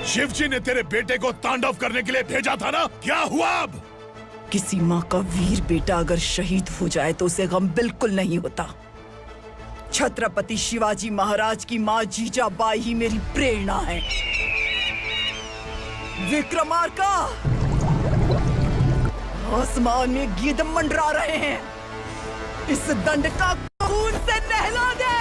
शिवजी ने तेरे बेटे को तांडव करने के लिए भेजा था ना, क्या हुआ अब? किसी माँ का वीर बेटा अगर शहीद हो जाए तो उसे गम बिल्कुल नहीं होता। छत्रपति शिवाजी महाराज की माँ जीजाबाई ही मेरी प्रेरणा है। विक्रमार्का, आसमान में गीत मंडरा रहे हैं, इस दंड का खून से नहला दे।